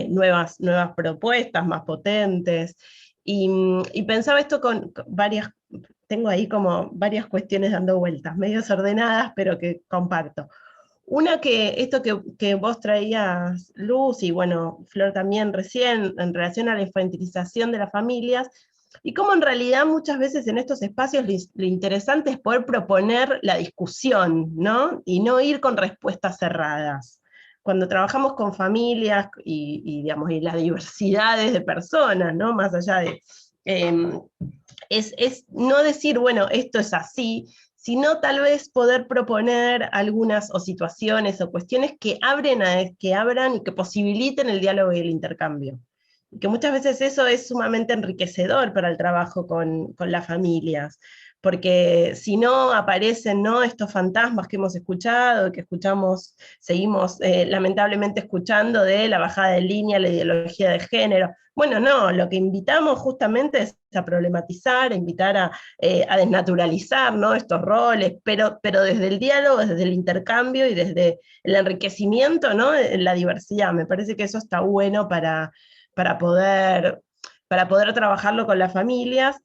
Speaker 5: nuevas propuestas más potentes. Y pensaba esto con varias, tengo ahí como varias cuestiones dando vueltas, medio desordenadas, pero que comparto. Una que, esto que vos traías, Luz, y bueno, Flor también recién, en relación a la infantilización de las familias, y cómo en realidad muchas veces en estos espacios lo interesante es poder proponer la discusión, ¿no? Y no ir con respuestas cerradas. Cuando trabajamos con familias digamos, y las diversidades de personas, ¿no? Más allá de... es no decir, bueno, esto es así, sino tal vez poder proponer algunas o situaciones o cuestiones que abran y que posibiliten el diálogo y el intercambio. Que muchas veces eso es sumamente enriquecedor para el trabajo con las familias, porque si no aparecen, ¿no?, estos fantasmas que hemos escuchado, que escuchamos, seguimos lamentablemente escuchando de la bajada de línea, la ideología de género. Bueno, no, lo que invitamos justamente es a problematizar, a invitar a desnaturalizar, ¿no?, estos roles, pero desde el diálogo, desde el intercambio y desde el enriquecimiento, ¿no?, en la diversidad. Me parece que eso está bueno para poder trabajarlo con las familias.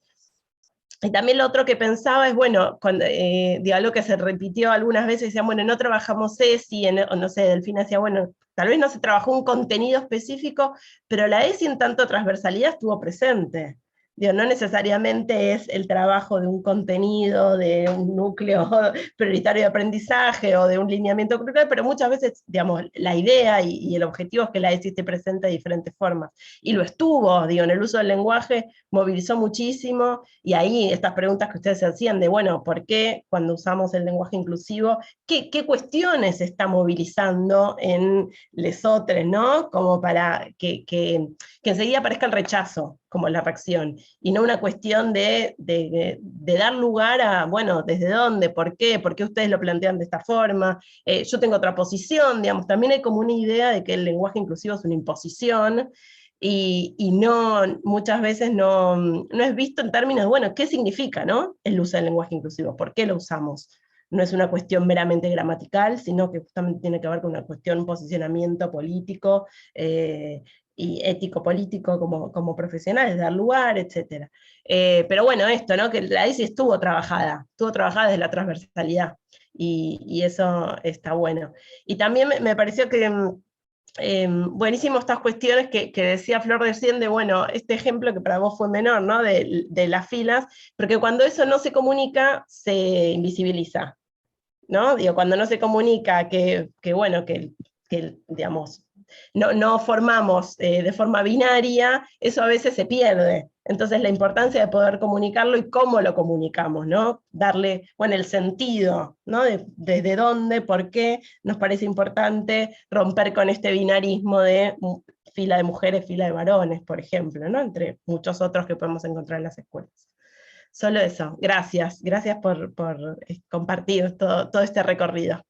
Speaker 5: Y también lo otro que pensaba es, bueno, cuando, algo que se repitió algunas veces, decían, bueno, no trabajamos ESI, o no sé, Delfina decía, bueno, tal vez no se trabajó un contenido específico, pero la ESI en tanto transversalidad estuvo presente. Digo, no necesariamente es el trabajo de un contenido, de un núcleo prioritario de aprendizaje o de un lineamiento curricular, pero muchas veces, digamos, la idea y el objetivo es que la ESI esté presente de diferentes formas. Y lo estuvo, digo, en el uso del lenguaje movilizó muchísimo, y ahí estas preguntas que ustedes se hacían de, bueno, ¿por qué cuando usamos el lenguaje inclusivo, qué cuestiones se está movilizando en lesotres, ¿no? Como para que enseguida aparezca el rechazo como la reacción, y no una cuestión de dar lugar a, bueno, ¿desde dónde? ¿Por qué ustedes lo plantean de esta forma? Yo tengo otra posición, digamos, también hay como una idea de que el lenguaje inclusivo es una imposición, y no, muchas veces no es visto en términos de, bueno, ¿qué significa, no?, el uso del lenguaje inclusivo? ¿Por qué lo usamos? No es una cuestión meramente gramatical, sino que justamente tiene que ver con una cuestión, posicionamiento político, y ético-político como profesionales, dar lugar, etc. Pero bueno, esto, ¿no?, que la ESI estuvo trabajada desde la transversalidad, y eso está bueno. Y también me pareció que buenísimo estas cuestiones que decía Flor recién, de, bueno, este ejemplo que para vos fue menor, ¿no?, de las filas, porque cuando eso no se comunica, se invisibiliza, ¿no? Digo, cuando no se comunica bueno, que digamos, no formamos de forma binaria, eso a veces se pierde. Entonces la importancia de poder comunicarlo y cómo lo comunicamos, ¿no? Darle, bueno, el sentido, ¿no? Desde dónde, por qué nos parece importante romper con este binarismo de fila de mujeres, fila de varones, por ejemplo, ¿no?, entre muchos otros que podemos encontrar en las escuelas. Solo eso, gracias por compartir todo este recorrido.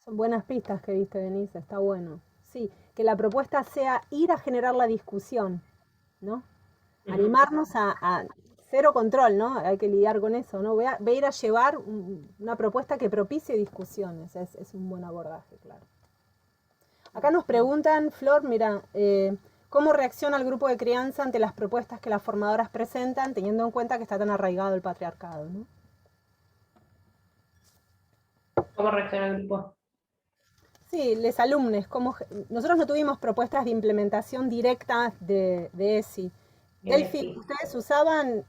Speaker 1: Son buenas pistas que diste, Denise, está bueno. Sí, que la propuesta sea ir a generar la discusión, ¿no? Animarnos a cero control, ¿no? Hay que lidiar con eso, ¿no? Voy a ir a llevar una propuesta que propicie discusiones, es un buen abordaje, claro. Acá nos preguntan, Flor, mira, ¿cómo reacciona el grupo de crianza ante las propuestas que las formadoras presentan, teniendo en cuenta que está tan arraigado el patriarcado, ¿no?
Speaker 2: ¿Cómo reacciona el grupo?
Speaker 1: Sí, les alumnes, nosotros no tuvimos propuestas de implementación directa de ESI. Delphi, ¿ustedes usaban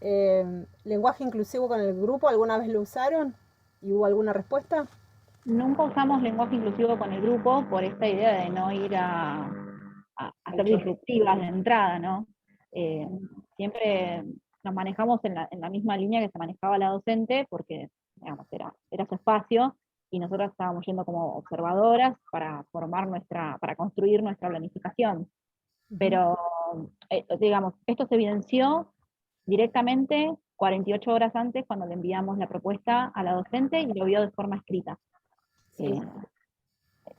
Speaker 1: lenguaje inclusivo con el grupo? ¿Alguna vez lo usaron? ¿Y hubo alguna respuesta?
Speaker 4: Nunca usamos lenguaje inclusivo con el grupo por esta idea de no ir a ser disruptivas de entrada, ¿no? Siempre nos manejamos en la misma línea que se manejaba la docente, porque, digamos, era su espacio, y nosotros estábamos yendo como observadoras para para construir nuestra planificación. Pero, digamos, esto se evidenció directamente 48 horas antes, cuando le enviamos la propuesta a la docente y lo vio de forma escrita.
Speaker 1: Sí.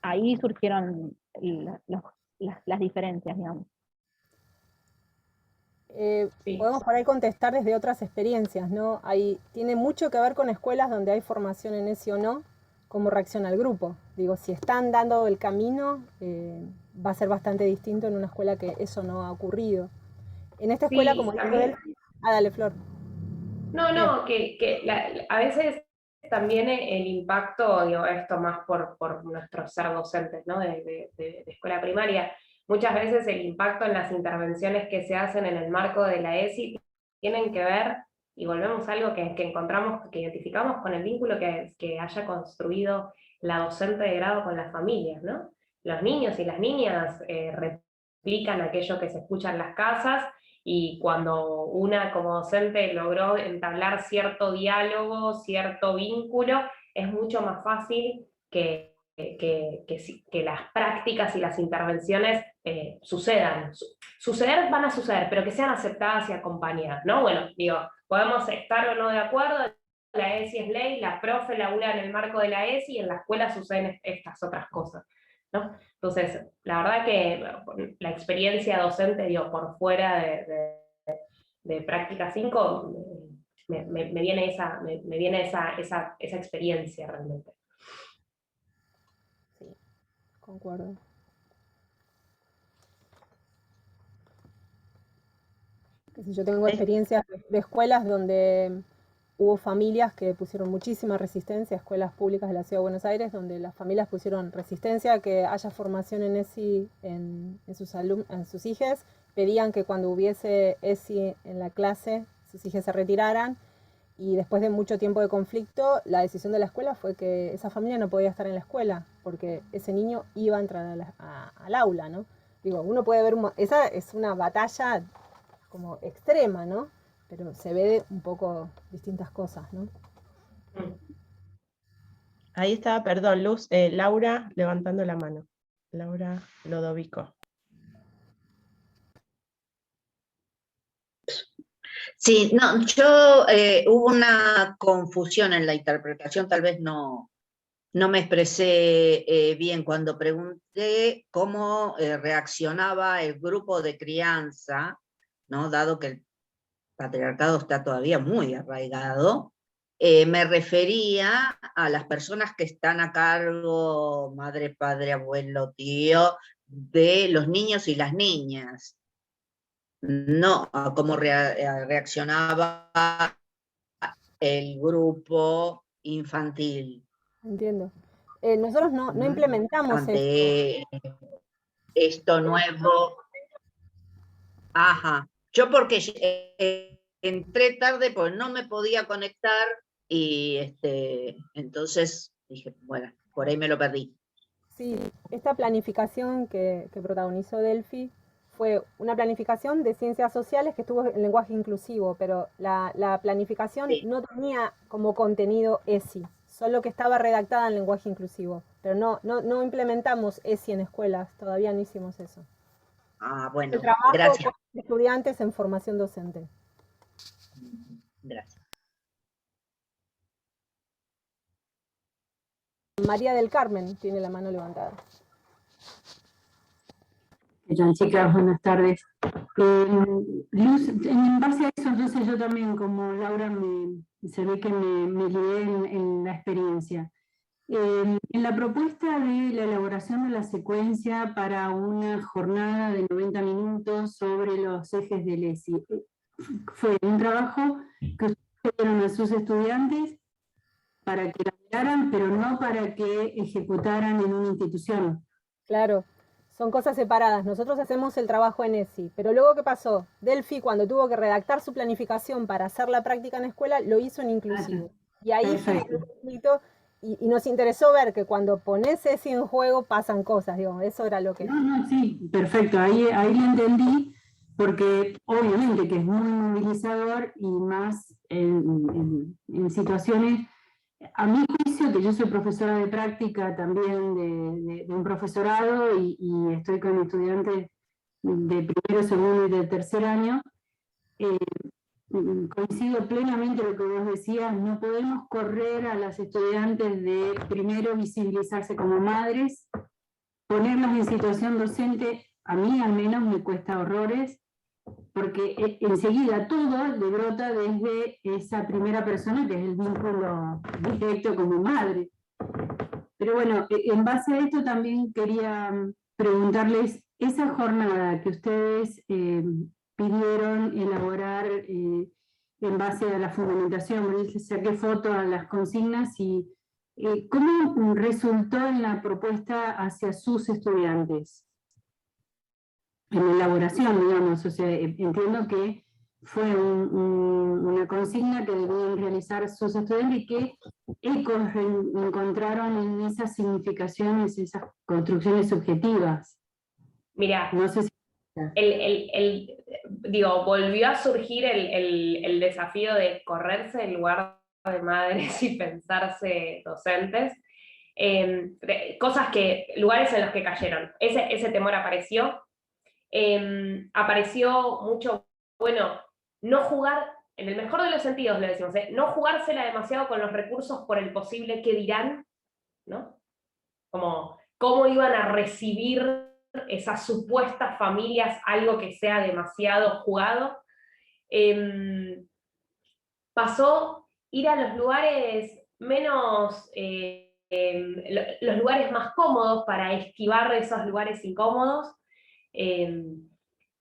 Speaker 4: Ahí surgieron las diferencias, digamos.
Speaker 2: Sí.
Speaker 1: Podemos por ahí contestar desde otras experiencias, ¿no? Tiene mucho que ver con escuelas donde hay formación en ESI o no, cómo reacciona el grupo. Digo, si están dando el camino, va a ser bastante distinto en una escuela que eso no ha ocurrido. En esta escuela,
Speaker 2: Sí,
Speaker 1: como dijo
Speaker 2: también.
Speaker 1: Delphi... Dale, Flor.
Speaker 2: No, a veces también el impacto, digo, esto más por nuestros ser docentes, ¿no? de escuela primaria, muchas veces el impacto en las intervenciones que se hacen en el marco de la ESI tienen que ver, y volvemos a algo que encontramos, que identificamos con el vínculo que haya construido la docente de grado con las familias, ¿no? Los niños y las niñas replican aquello que se escucha en las casas, y cuando una como docente logró entablar cierto diálogo, cierto vínculo, es mucho más fácil que las prácticas y las intervenciones sucedan. Suceder van a suceder, pero que sean aceptadas y acompañadas, ¿no? Bueno, digo, podemos estar o no de acuerdo, la ESI es ley, la profe labura en el marco de la ESI y en la escuela suceden estas otras cosas, ¿no? Entonces, la verdad que la experiencia docente, digo, por fuera de Práctica 5, me viene esa experiencia realmente.
Speaker 1: Sí, concuerdo. Yo tengo experiencias de escuelas donde hubo familias que pusieron muchísima resistencia, escuelas públicas de la Ciudad de Buenos Aires, donde las familias pusieron resistencia a que haya formación en ESI en sus hijos, pedían que cuando hubiese ESI en la clase, sus hijos se retiraran, y después de mucho tiempo de conflicto, la decisión de la escuela fue que esa familia no podía estar en la escuela, porque ese niño iba a entrar al aula, ¿no? Digo, uno puede ver, esa es una batalla como extrema, ¿no? Pero se ve un poco distintas cosas, ¿no?
Speaker 5: Ahí está, perdón, Luz, Laura levantando la mano. Laura Lodovico.
Speaker 6: Sí, no, hubo una confusión en la interpretación, tal vez no me expresé bien cuando pregunté cómo reaccionaba el grupo de crianza, ¿no? Dado que el patriarcado está todavía muy arraigado, me refería a las personas que están a cargo, madre, padre, abuelo, tío, de los niños y las niñas, no a cómo reaccionaba el grupo infantil.
Speaker 1: Entiendo. Nosotros no implementamos esto.
Speaker 6: Ante esto nuevo. Ajá. Yo porque entré tarde, pues no me podía conectar y entonces dije, bueno, por ahí me lo perdí.
Speaker 1: Sí, esta planificación que protagonizó Delphi fue una planificación de ciencias sociales que estuvo en lenguaje inclusivo, pero la planificación
Speaker 6: Sí.
Speaker 1: no tenía como contenido ESI, solo que estaba redactada en lenguaje inclusivo, pero no implementamos ESI en escuelas, todavía no hicimos eso.
Speaker 6: Ah, bueno,
Speaker 1: El trabajo
Speaker 6: gracias.
Speaker 1: con estudiantes en formación docente.
Speaker 6: Gracias.
Speaker 1: María del Carmen tiene la mano levantada.
Speaker 7: ¿Qué tal, chicas? Buenas tardes. Luz, en base a eso, entonces yo también, como Laura, se ve que me lié en la experiencia. En la propuesta de la elaboración de la secuencia para una jornada de 90 minutos sobre los ejes del ESI, fue un trabajo que ustedes dieron a sus estudiantes para que elaboraran, pero no para que ejecutaran en una institución.
Speaker 1: Claro, son cosas separadas. Nosotros hacemos el trabajo en ESI, pero luego ¿qué pasó? Delphi, cuando tuvo que redactar su planificación para hacer la práctica en escuela, lo hizo en inclusivo. Y ahí generó un conflicto y nos interesó ver que cuando pones ESI en juego pasan cosas, digo, eso era lo que...
Speaker 7: No, sí, perfecto, ahí lo entendí, porque obviamente que es muy movilizador y más en situaciones, a mi juicio, que yo soy profesora de práctica también de un profesorado y estoy con estudiantes de primero, segundo y de tercer año, coincido plenamente lo que vos decías, no podemos correr a las estudiantes de primero visibilizarse como madres ponerlos en situación docente, a mí al menos me cuesta horrores, porque enseguida todo le brota desde esa primera persona, que es el vínculo directo con mi madre. Pero bueno, en base a esto también quería preguntarles, esa jornada que ustedes pidieron elaborar en base a la fundamentación, les saqué foto a las consignas, y ¿cómo resultó en la propuesta hacia sus estudiantes? En la elaboración, digamos, o sea, entiendo que fue una consigna que debían realizar sus estudiantes y que ecos encontraron en esas significaciones, esas construcciones subjetivas.
Speaker 2: Mira,
Speaker 7: no sé si...
Speaker 2: digo, volvió a surgir el desafío de correrse del lugar de madres y pensarse docentes. Lugares en los que cayeron. Ese temor apareció. Apareció mucho, bueno, no jugar, en el mejor de los sentidos lo decimos, no jugársela demasiado con los recursos por el posible qué dirán, ¿no? Como cómo iban a recibir esas supuestas familias algo que sea demasiado jugado. Pasó ir a los lugares menos, los lugares más cómodos para esquivar esos lugares incómodos.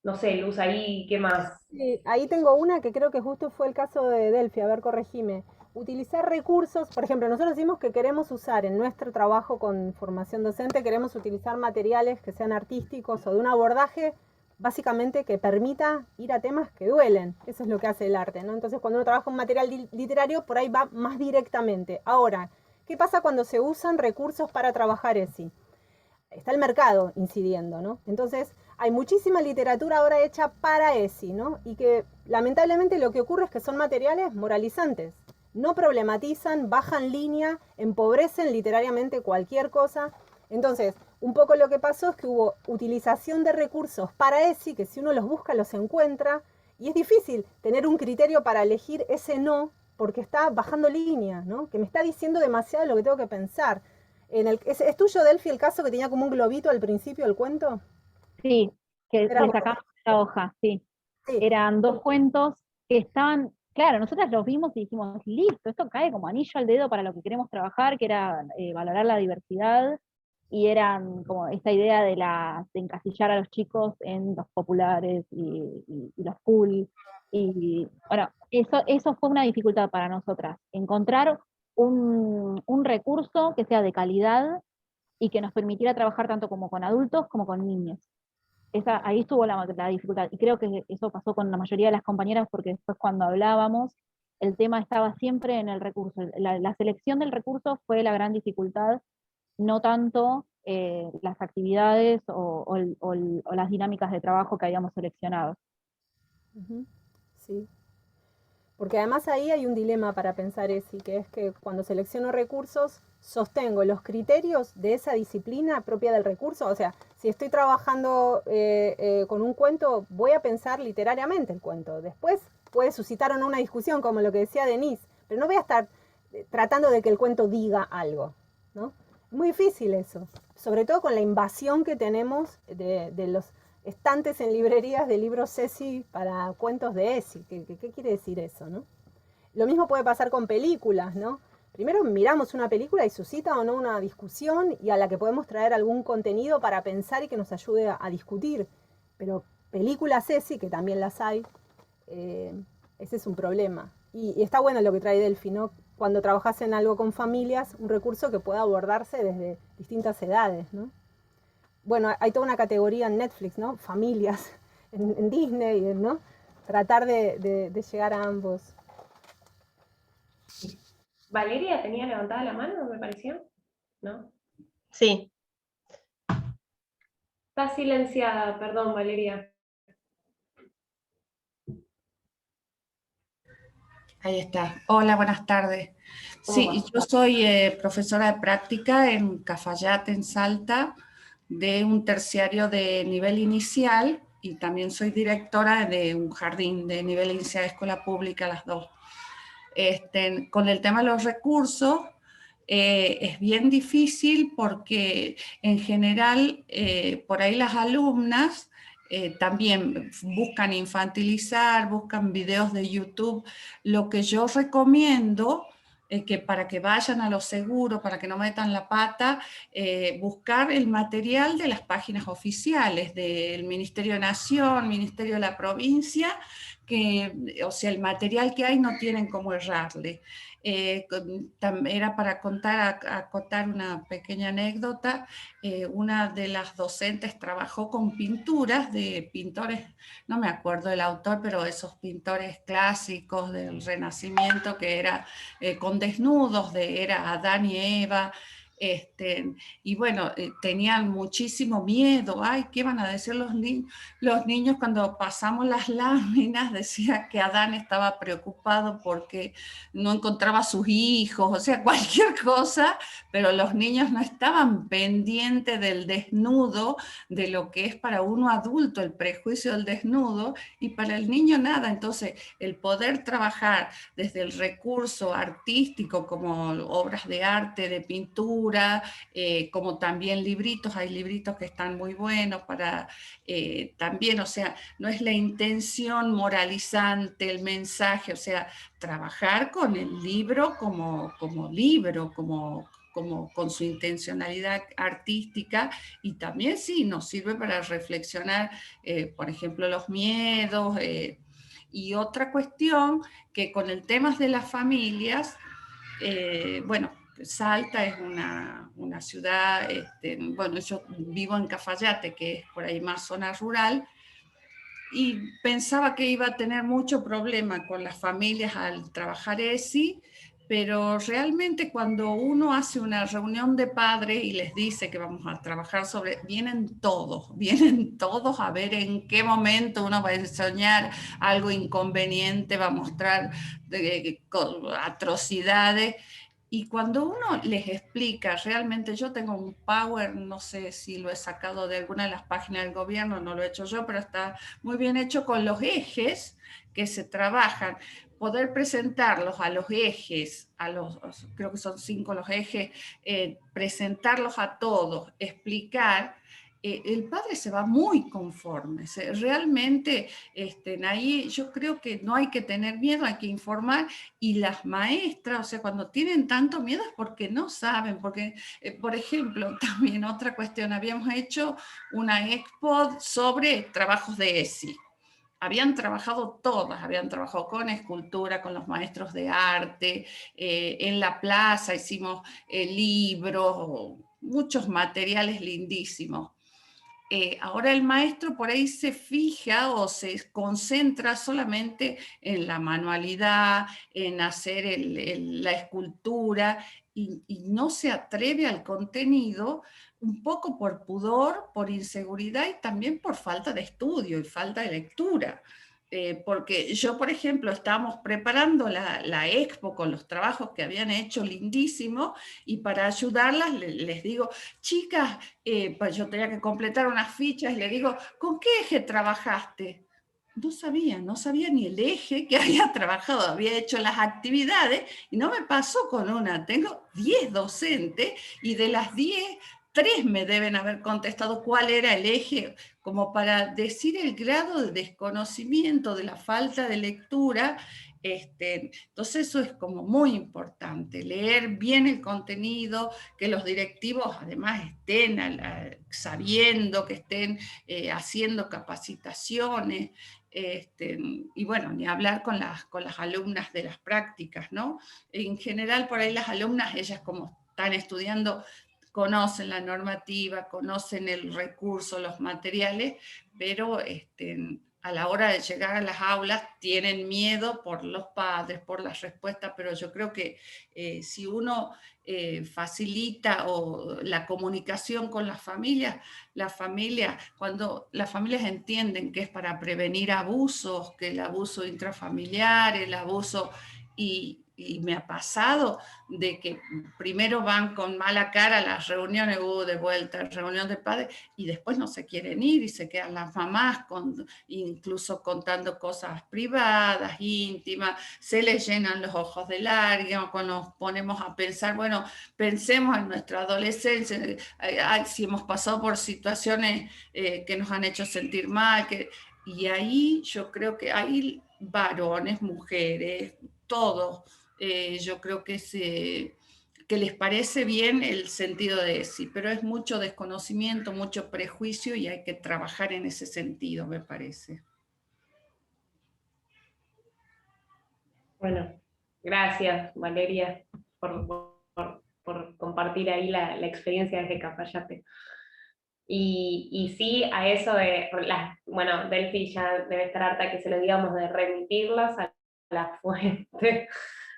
Speaker 2: No sé, Luz, ahí, ¿qué más?
Speaker 1: Sí, ahí tengo una que creo que justo fue el caso de Delphi, a ver, corregime. Utilizar recursos, por ejemplo, nosotros decimos que queremos usar en nuestro trabajo con formación docente, queremos utilizar materiales que sean artísticos o de un abordaje básicamente que permita ir a temas que duelen. Eso es lo que hace el arte, ¿no? Entonces, cuando uno trabaja un material literario, por ahí va más directamente. Ahora, ¿qué pasa cuando se usan recursos para trabajar ESI? Está el mercado incidiendo, ¿no? Entonces, hay muchísima literatura ahora hecha para ESI, ¿no? Y que lamentablemente lo que ocurre es que son materiales moralizantes. No problematizan, bajan línea, empobrecen literariamente cualquier cosa. Entonces, un poco lo que pasó es que hubo utilización de recursos para ESI, que si uno los busca los encuentra, y es difícil tener un criterio para elegir ese no, porque está bajando línea, ¿no? Que me está diciendo demasiado lo que tengo que pensar. ¿Es tuyo, Delphi, el caso que tenía como un globito al principio del cuento?
Speaker 4: Sí, que
Speaker 1: Era
Speaker 4: le
Speaker 1: como...
Speaker 4: sacamos la hoja, sí.
Speaker 1: Sí.
Speaker 4: Eran 2 cuentos que estaban, claro, nosotros los vimos y dijimos, listo, esto cae como anillo al dedo para lo que queremos trabajar, que era valorar la diversidad, y eran como esta idea de encasillar a los chicos en los populares y los cool. Y bueno, eso fue una dificultad para nosotras, encontrar un recurso que sea de calidad y que nos permitiera trabajar tanto como con adultos como con niños. Ahí estuvo la dificultad, y creo que eso pasó con la mayoría de las compañeras, porque después cuando hablábamos, el tema estaba siempre en el recurso. La selección del recurso fue la gran dificultad, no tanto las actividades o las dinámicas de trabajo que habíamos seleccionado.
Speaker 1: Sí. Porque además ahí hay un dilema para pensar, Esi, que es que cuando selecciono recursos, sostengo los criterios de esa disciplina propia del recurso. O sea, si estoy trabajando con un cuento, voy a pensar literariamente el cuento. Después puede suscitar o no una discusión, como lo que decía Denise, pero no voy a estar tratando de que el cuento diga algo, ¿no? Es muy difícil eso, sobre todo con la invasión que tenemos de los estantes en librerías de libros ESI para cuentos de ESI. ¿Qué quiere decir eso, no? Lo mismo puede pasar con películas, ¿no? Primero miramos una película y suscita o no una discusión, y a la que podemos traer algún contenido para pensar y que nos ayude a discutir. Pero películas ESI, que también las hay, ese es un problema. Y está bueno lo que trae Delphi, ¿no? Cuando trabajas en algo con familias, un recurso que pueda abordarse desde distintas edades, ¿no? Bueno, hay toda una categoría en Netflix, ¿no? Familias, en Disney, ¿no? Tratar de llegar a ambos.
Speaker 2: ¿Valeria tenía levantada la mano, me pareció? ¿No?
Speaker 5: Sí.
Speaker 2: Está silenciada, perdón, Valeria.
Speaker 8: Ahí está. Hola, buenas tardes. Sí, yo soy profesora de práctica en Cafayate, en Salta, de un terciario de nivel inicial, y también soy directora de un jardín de nivel inicial de escuela pública, las dos. Con el tema de los recursos, es bien difícil porque en general por ahí las alumnas también buscan infantilizar, buscan videos de YouTube. Lo que yo recomiendo que para que vayan a lo seguro, para que no metan la pata, buscar el material de las páginas oficiales del Ministerio de Nación, Ministerio de la Provincia, que, o sea, el material que hay no tienen cómo errarle. Era para acotar una pequeña anécdota. Una de las docentes trabajó con pinturas de pintores, no me acuerdo el autor, pero esos pintores clásicos del Renacimiento, que era con desnudos, era Adán y Eva. Y bueno, tenían muchísimo miedo. Ay, ¿qué van a decir los niños? Los niños, cuando pasamos las láminas, decía que Adán estaba preocupado porque no encontraba a sus hijos, o sea, cualquier cosa, pero los niños no estaban pendientes del desnudo, de lo que es para uno adulto el prejuicio del desnudo, y para el niño nada. Entonces, el poder trabajar desde el recurso artístico, como obras de arte, de pintura, como también libritos, hay libritos que están muy buenos para también, o sea, no es la intención moralizante, el mensaje, o sea, trabajar con el libro como libro, como con su intencionalidad artística, y también sí, nos sirve para reflexionar, por ejemplo, los miedos, y otra cuestión que con el tema de las familias, bueno, Salta es una ciudad, bueno, yo vivo en Cafayate, que es por ahí más zona rural, y pensaba que iba a tener mucho problema con las familias al trabajar ESI, pero realmente cuando uno hace una reunión de padres y les dice que vamos a trabajar sobre, vienen todos a ver en qué momento uno va a enseñar algo inconveniente, va a mostrar atrocidades. Y cuando uno les explica, realmente yo tengo un Power, no sé si lo he sacado de alguna de las páginas del gobierno, no lo he hecho yo, pero está muy bien hecho con los ejes que se trabajan. Poder presentarlos a los ejes, creo que son 5 los ejes, presentarlos a todos, explicar, el padre se va muy conforme. Realmente ahí yo creo que no hay que tener miedo, hay que informar, y las maestras, o sea, cuando tienen tanto miedo es porque no saben, porque, por ejemplo, también otra cuestión, habíamos hecho una expo sobre trabajos de ESI. Habían trabajado todas, habían trabajado con escultura, con los maestros de arte, en la plaza hicimos libros, muchos materiales lindísimos. Ahora el maestro por ahí se fija o se concentra solamente en la manualidad, en hacer la escultura, y no se atreve al contenido, un poco por pudor, por inseguridad y también por falta de estudio y falta de lectura. Porque yo, por ejemplo, estábamos preparando la expo con los trabajos que habían hecho lindísimos, y para ayudarlas les digo, chicas, pues yo tenía que completar unas fichas, y le digo, ¿con qué eje trabajaste? No sabía ni el eje que había trabajado, había hecho las actividades y no me pasó con una. Tengo 10 docentes y de las 10, 3 me deben haber contestado cuál era el eje, como para decir el grado de desconocimiento, de la falta de lectura. Entonces eso es como muy importante, leer bien el contenido, que los directivos además estén sabiendo, que estén haciendo capacitaciones, y bueno, ni hablar con las alumnas de las prácticas, ¿no? En general por ahí las alumnas, ellas como están estudiando, conocen la normativa, conocen el recurso, los materiales, pero a la hora de llegar a las aulas tienen miedo por los padres, por las respuestas, pero yo creo que si uno facilita la comunicación con las familias, cuando las familias entienden que es para prevenir abusos, que el abuso intrafamiliar, el abuso, y y me ha pasado de que primero van con mala cara a las reuniones, de vuelta, reunión de padres, y después no se quieren ir y se quedan las mamás incluso contando cosas privadas, íntimas, se les llenan los ojos de lágrimas cuando nos ponemos a pensar, bueno, pensemos en nuestra adolescencia, si hemos pasado por situaciones que nos han hecho sentir mal, y ahí yo creo que hay varones, mujeres, todos, yo creo que les parece bien el sentido de ESI, pero es mucho desconocimiento, mucho prejuicio y hay que trabajar en ese sentido, me parece.
Speaker 2: Bueno, gracias Valeria por compartir ahí la experiencia desde Cafayate. Y sí, a eso de, bueno, Delphi ya debe estar harta que se lo digamos, de remitirlas a la fuente,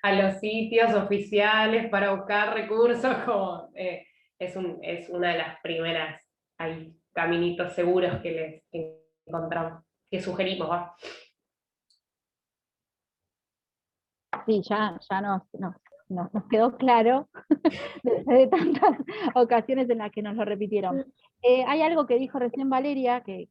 Speaker 2: a los sitios oficiales para buscar recursos, como es una de las primeras caminitos seguros que encontramos, que sugerimos, ¿va?
Speaker 4: Sí, ya nos quedó claro de tantas ocasiones en las que nos lo repitieron. Hay algo que dijo recién Valeria, que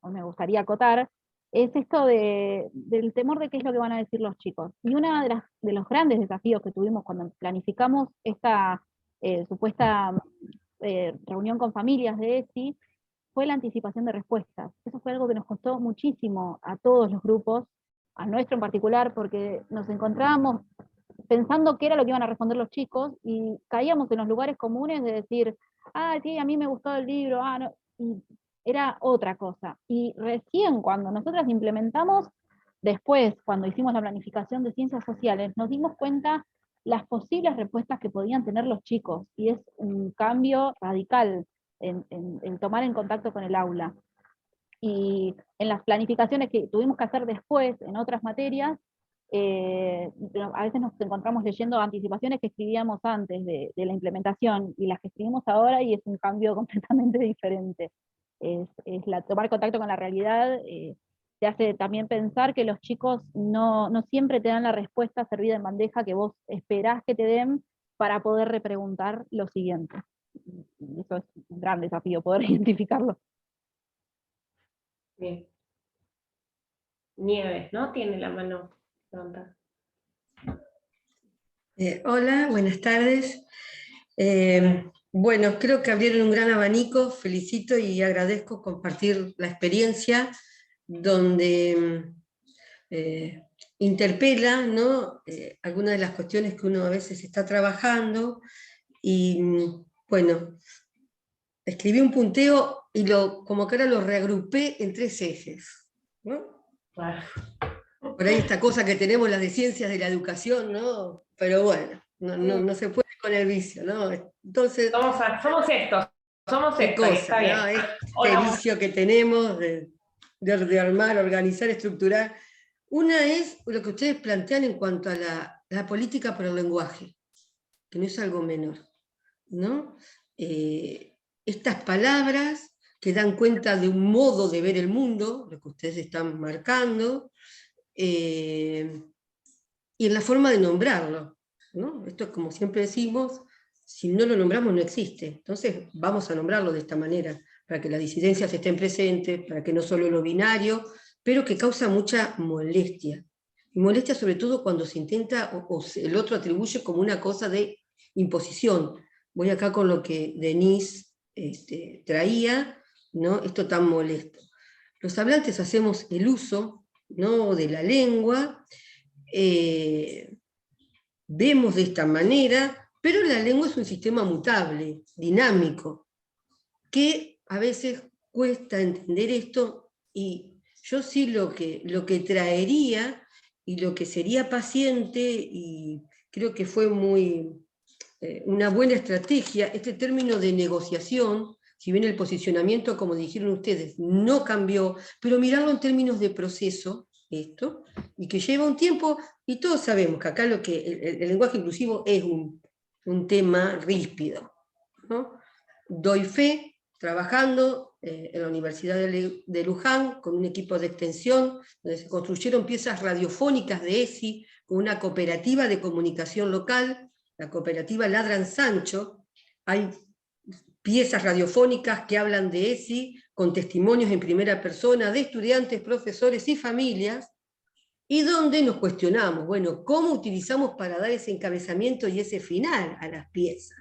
Speaker 4: me gustaría acotar, es esto del temor de qué es lo que van a decir los chicos. Y uno de los grandes desafíos que tuvimos cuando planificamos esta supuesta reunión con familias de ESI, fue la anticipación de respuestas. Eso fue algo que nos costó muchísimo a todos los grupos, a nuestro en particular, porque nos encontrábamos pensando qué era lo que iban a responder los chicos, y caíamos en los lugares comunes de decir, sí, a mí me gustó el libro, no, y era otra cosa. Y recién cuando nosotras implementamos, después, cuando hicimos la planificación de ciencias sociales, nos dimos cuenta las posibles respuestas que podían tener los chicos, y es un cambio radical en tomar en contacto con el aula. Y en las planificaciones que tuvimos que hacer después, en otras materias, a veces nos encontramos leyendo anticipaciones que escribíamos antes de la implementación, y las que escribimos ahora, y es un cambio completamente diferente. Tomar contacto con la realidad te hace también pensar que los chicos no siempre te dan la respuesta servida en bandeja que vos esperás que te den para poder repreguntar lo siguiente. Y eso es un gran desafío, poder identificarlo.
Speaker 2: Bien. Nieves, ¿no? Tiene la mano levantada.
Speaker 9: Hola, buenas tardes. Bueno, creo que abrieron un gran abanico, felicito y agradezco compartir la experiencia donde interpela, ¿no? Algunas de las cuestiones que uno a veces está trabajando, y bueno, escribí un punteo y como que ahora lo reagrupé en 3 ejes, ¿no?
Speaker 2: Bueno.
Speaker 9: Por ahí esta cosa que tenemos las de ciencias de la educación, ¿no? Pero bueno, no se puede con el vicio, ¿no? Entonces,
Speaker 2: somos estos,
Speaker 9: cosa,
Speaker 2: está bien.
Speaker 9: ¿no? Este vicio que tenemos de armar, organizar, estructurar. Una es lo que ustedes plantean en cuanto a la política por el lenguaje, que no es algo menor, ¿no? Estas palabras que dan cuenta de un modo de ver el mundo, lo que ustedes están marcando, y en la forma de nombrarlo, ¿no? Esto, como siempre decimos, si no lo nombramos no existe, entonces vamos a nombrarlo de esta manera, para que las disidencias estén presentes, para que no solo lo binario, pero que causa mucha molestia, y molestia sobre todo cuando se intenta, o el otro atribuye como una cosa de imposición. Voy acá con lo que Denise traía, ¿no? Esto tan molesto. Los hablantes hacemos el uso, ¿no?, de la lengua, vemos de esta manera, pero la lengua es un sistema mutable, dinámico, que a veces cuesta entender esto, y yo sí lo que traería, y lo que sería paciente, y creo que fue una buena estrategia, este término de negociación, si bien el posicionamiento, como dijeron ustedes, no cambió, pero mirarlo en términos de proceso, esto, y que lleva un tiempo, y todos sabemos que acá el lenguaje inclusivo es un tema ríspido, ¿no? Doy fe, trabajando en la Universidad de Luján, con un equipo de extensión, donde se construyeron piezas radiofónicas de ESI, una cooperativa de comunicación local, la cooperativa Ladran Sancho. Hay piezas radiofónicas que hablan de ESI, con testimonios en primera persona de estudiantes, profesores y familias, y donde nos cuestionamos, bueno, ¿cómo utilizamos para dar ese encabezamiento y ese final a las piezas?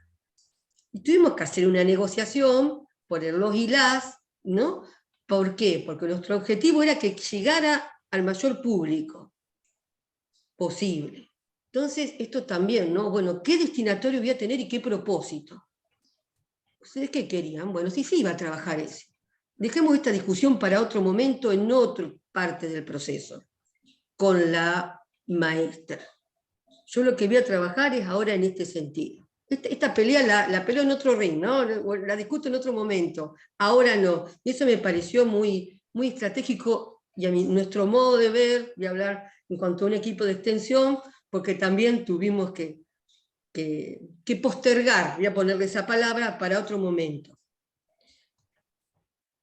Speaker 9: Y tuvimos que hacer una negociación por el los y las, ¿no? ¿Por qué? Porque nuestro objetivo era que llegara al mayor público posible. Entonces, esto también, ¿no? Bueno, ¿qué destinatorio voy a tener y qué propósito? ¿Ustedes qué querían? Bueno, sí iba a trabajar ese. Dejemos esta discusión para otro momento, en otra parte del proceso, con la maestra. Yo lo que voy a trabajar es ahora en este sentido. Esta pelea la peleo en otro ring, ¿no? La discuto en otro momento, ahora no. Y eso me pareció muy, muy estratégico, y a nuestro modo de ver, voy a hablar en cuanto a un equipo de extensión, porque también tuvimos que postergar, voy a ponerle esa palabra, para otro momento.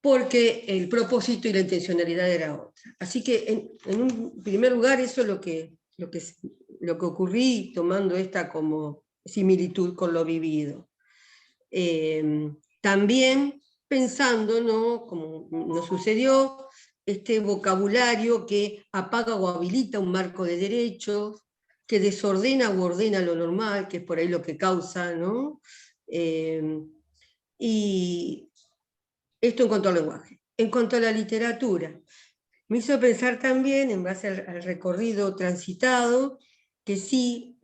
Speaker 9: Porque el propósito y la intencionalidad era otra. Así que, en un primer lugar, eso es lo que ocurrí, tomando esta como similitud con lo vivido. También pensando, ¿no?, como nos sucedió, este vocabulario que apaga o habilita un marco de derechos, que desordena o ordena lo normal, que es por ahí lo que causa, ¿no? Y esto en cuanto al lenguaje. En cuanto a la literatura, me hizo pensar también, en base al recorrido transitado, que sí,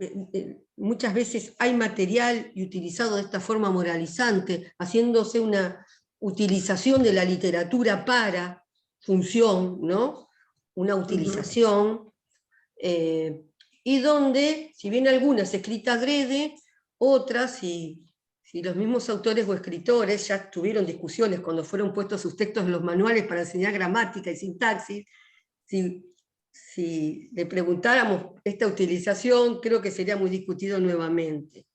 Speaker 9: muchas veces hay material y utilizado de esta forma moralizante, haciéndose una utilización de la literatura para función, ¿no? Una utilización, y donde, si bien algunas escritas adrede, otras, si los mismos autores o escritores ya tuvieron discusiones cuando fueron puestos sus textos en los manuales para enseñar gramática y sintaxis, si le preguntáramos esta utilización, creo que sería muy discutido nuevamente.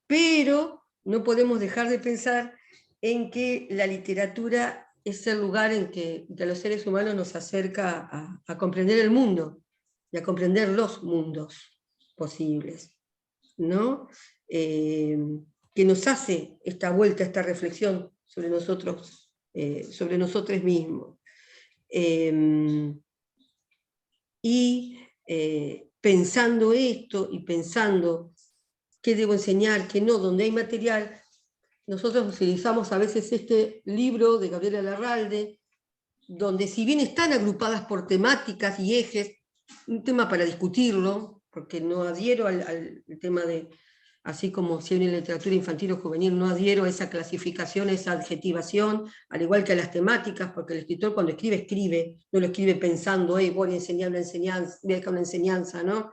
Speaker 9: Pero no podemos dejar de pensar en que la literatura es el lugar en que a los seres humanos nos acerca a comprender el mundo y a comprender los mundos posibles, ¿no? Que nos hace esta vuelta, esta reflexión sobre nosotros mismos. Pensando esto y pensando qué debo enseñar, qué no, donde hay material, nosotros utilizamos a veces este libro de Gabriela Larralde, donde si bien están agrupadas por temáticas y ejes, un tema para discutirlo, porque no adhiero al tema de, así como si hay una literatura infantil o juvenil, no adhiero a esa clasificación, a esa adjetivación, al igual que a las temáticas, porque el escritor cuando escribe, no lo escribe pensando, voy a enseñar una enseñanza, voy a dejar una enseñanza, ¿no?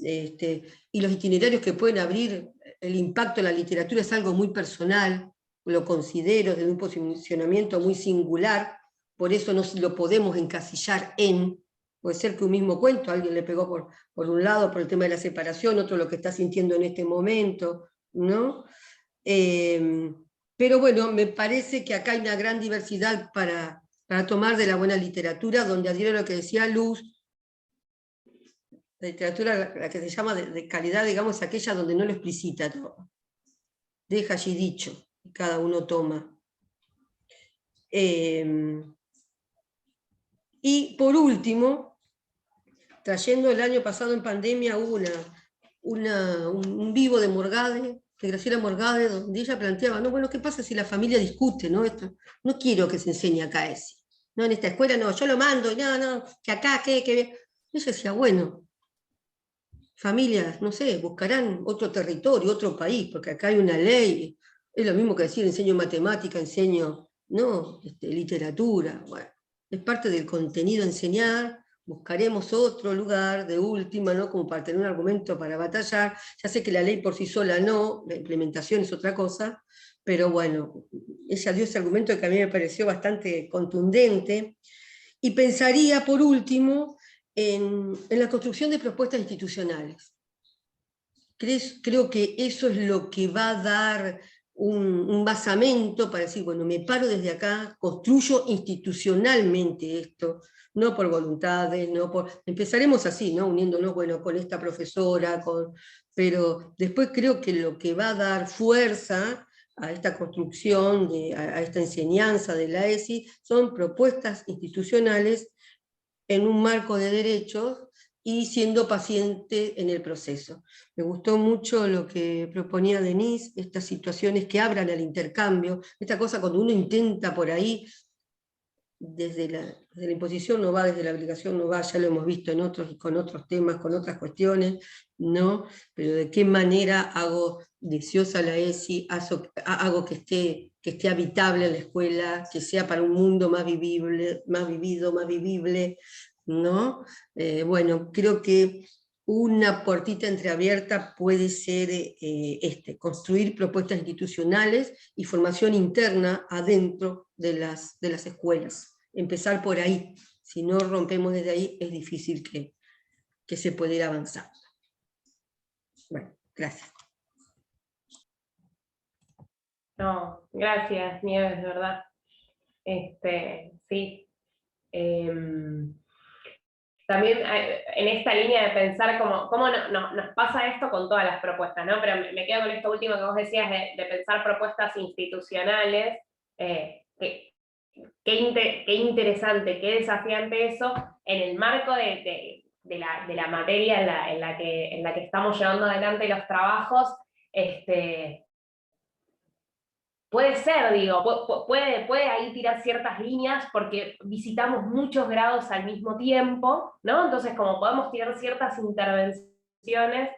Speaker 9: Y los itinerarios que pueden abrir el impacto de la literatura es algo muy personal, lo considero desde un posicionamiento muy singular, por eso no lo podemos encasillar en, puede ser que un mismo cuento, alguien le pegó por un lado por el tema de la separación, otro lo que está sintiendo en este momento, ¿no? Pero bueno, me parece que acá hay una gran diversidad para tomar de la buena literatura, donde adhiero a lo que decía Luz, la literatura, la que se llama de calidad, digamos, aquella donde no lo explicita todo. Deja allí dicho, y cada uno toma. Y por último, trayendo el año pasado en pandemia, hubo un vivo de Morgade, de Graciela Morgade, donde ella planteaba, no, bueno, ¿qué pasa si la familia discute? No, no quiero que se enseñe acá ese. No, en esta escuela no, yo lo mando, no, que acá, que. Ella decía, bueno, familias, no sé, buscarán otro territorio, otro país, porque acá hay una ley, es lo mismo que decir, enseño matemática, enseño, no, literatura, bueno, es parte del contenido enseñar, buscaremos otro lugar de última, ¿no? Como para tener un argumento para batallar, ya sé que la ley por sí sola no, la implementación es otra cosa, pero bueno, ella dio ese argumento que a mí me pareció bastante contundente, y pensaría por último, en la construcción de propuestas institucionales. Creo que eso es lo que va a dar un basamento para decir, bueno, me paro desde acá, construyo institucionalmente esto, no por voluntades, no por... Empezaremos así, ¿no? Uniéndonos, bueno, con esta profesora, pero después creo que lo que va a dar fuerza a esta construcción, a esta enseñanza de la ESI, son propuestas institucionales en un marco de derechos y siendo paciente en el proceso. Me gustó mucho lo que proponía Denise, estas situaciones que abran al intercambio, esta cosa cuando uno intenta por ahí, desde la imposición no va, desde la obligación no va, ya lo hemos visto con otros temas, con otras cuestiones, ¿no? Pero de qué manera hago deseosa la ESI, hago que esté habitable en la escuela, que sea para un mundo más vivible, más vivido, más vivible, ¿no? Bueno, creo que una puertita entreabierta puede ser construir propuestas institucionales y formación interna adentro de las escuelas. Empezar por ahí. Si no rompemos desde ahí, es difícil que se pueda ir avanzando. Bueno, gracias.
Speaker 2: No, gracias, Nieves, de verdad. Sí. También en esta línea de pensar cómo nos pasa esto con todas las propuestas, ¿no? Pero me quedo con esto último que vos decías de pensar propuestas institucionales. Qué interesante, qué desafiante eso en el marco de la materia en la que estamos llevando adelante los trabajos. Puede ser, digo, puede ahí tirar ciertas líneas porque visitamos muchos grados al mismo tiempo, ¿no? Entonces, como podemos tirar ciertas intervenciones,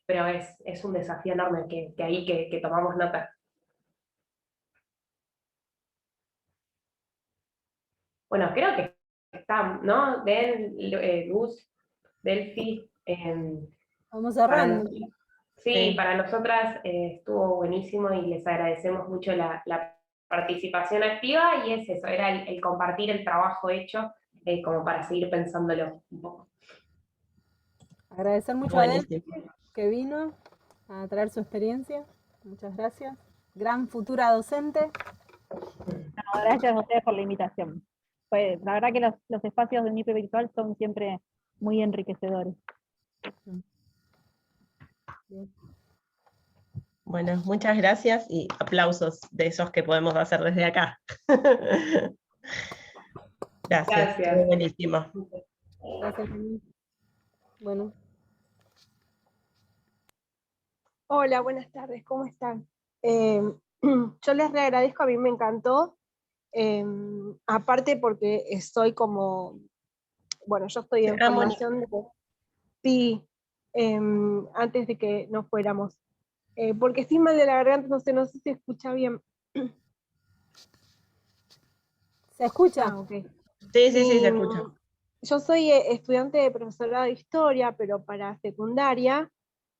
Speaker 2: pero es un desafío enorme que ahí que tomamos nota. Bueno, creo que está, ¿no? Luz, Delphi.
Speaker 1: Vamos cerrando.
Speaker 2: Sí, para nosotras estuvo buenísimo y les agradecemos mucho la participación activa, y es eso, era el compartir el trabajo hecho, como para seguir pensándolo un poco.
Speaker 1: Agradecer mucho a Delphi que vino a traer su experiencia. Muchas gracias. Gran futura docente.
Speaker 4: No, gracias a ustedes por la invitación. Pues, la verdad que los espacios de UNIPE Virtual son siempre muy enriquecedores.
Speaker 1: Bien.
Speaker 5: Bueno, muchas gracias y aplausos de esos que podemos hacer desde acá. Gracias, estuvo buenísimo.
Speaker 1: Gracias. Bueno.
Speaker 3: Hola, buenas tardes, ¿cómo están? Yo les agradezco, a mí me encantó, aparte porque estoy como, bueno, yo estoy en formación de... Sí, antes de que nos fuéramos. Porque estoy mal de la garganta, no sé si escucha bien.
Speaker 1: ¿Se escucha?
Speaker 3: Ah, okay.
Speaker 5: Sí, se escucha.
Speaker 3: Yo soy estudiante de profesorado de historia, pero para secundaria,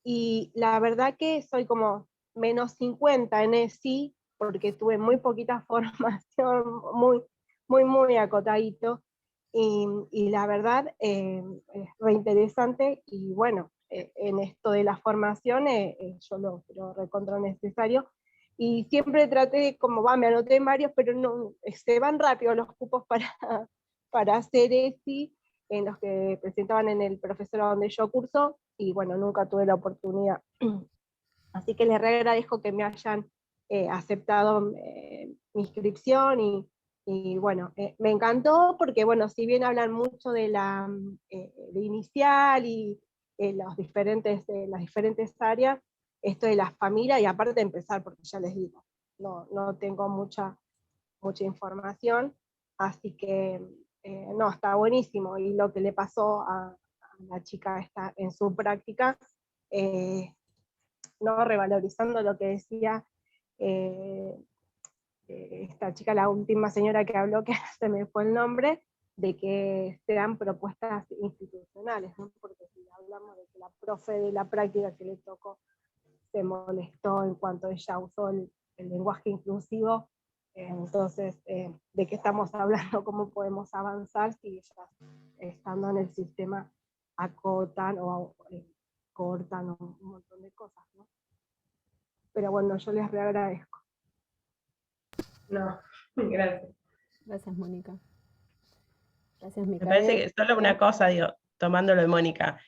Speaker 3: y la verdad que soy como menos 50 en ESI, porque tuve muy poquita formación, muy acotadito, y la verdad es reinteresante, y bueno, en esto de la formación yo lo recontra necesario, y siempre traté, como me anoté en varios, pero no, se van rápido los cupos para hacer ESI, en los que presentaban en el profesorado donde yo curso, y bueno, nunca tuve la oportunidad. Así que les agradezco que me hayan aceptado mi inscripción, y bueno, me encantó porque, bueno, si bien hablan mucho de de inicial y las diferentes áreas, esto de las familias, y aparte de empezar, porque ya les digo, no tengo mucha información, así que no, está buenísimo, y lo que le pasó a la chica esta en su práctica, no revalorizando lo que decía esta chica, la última señora que habló, que se me fue el nombre, de que sean propuestas institucionales, ¿no? Porque si hablamos de que la profe de la práctica que le tocó se molestó en cuanto ella usó el lenguaje inclusivo, entonces, ¿de qué estamos hablando? ¿Cómo podemos avanzar si ellas, estando en el sistema, acotan o cortan un montón de cosas, ¿no? pero bueno, yo les reagradezco.
Speaker 2: No, gracias.
Speaker 1: Gracias, Mónica. Gracias,
Speaker 5: Me parece
Speaker 1: Micael.
Speaker 5: que solo una cosa, digo, tomándolo de Mónica,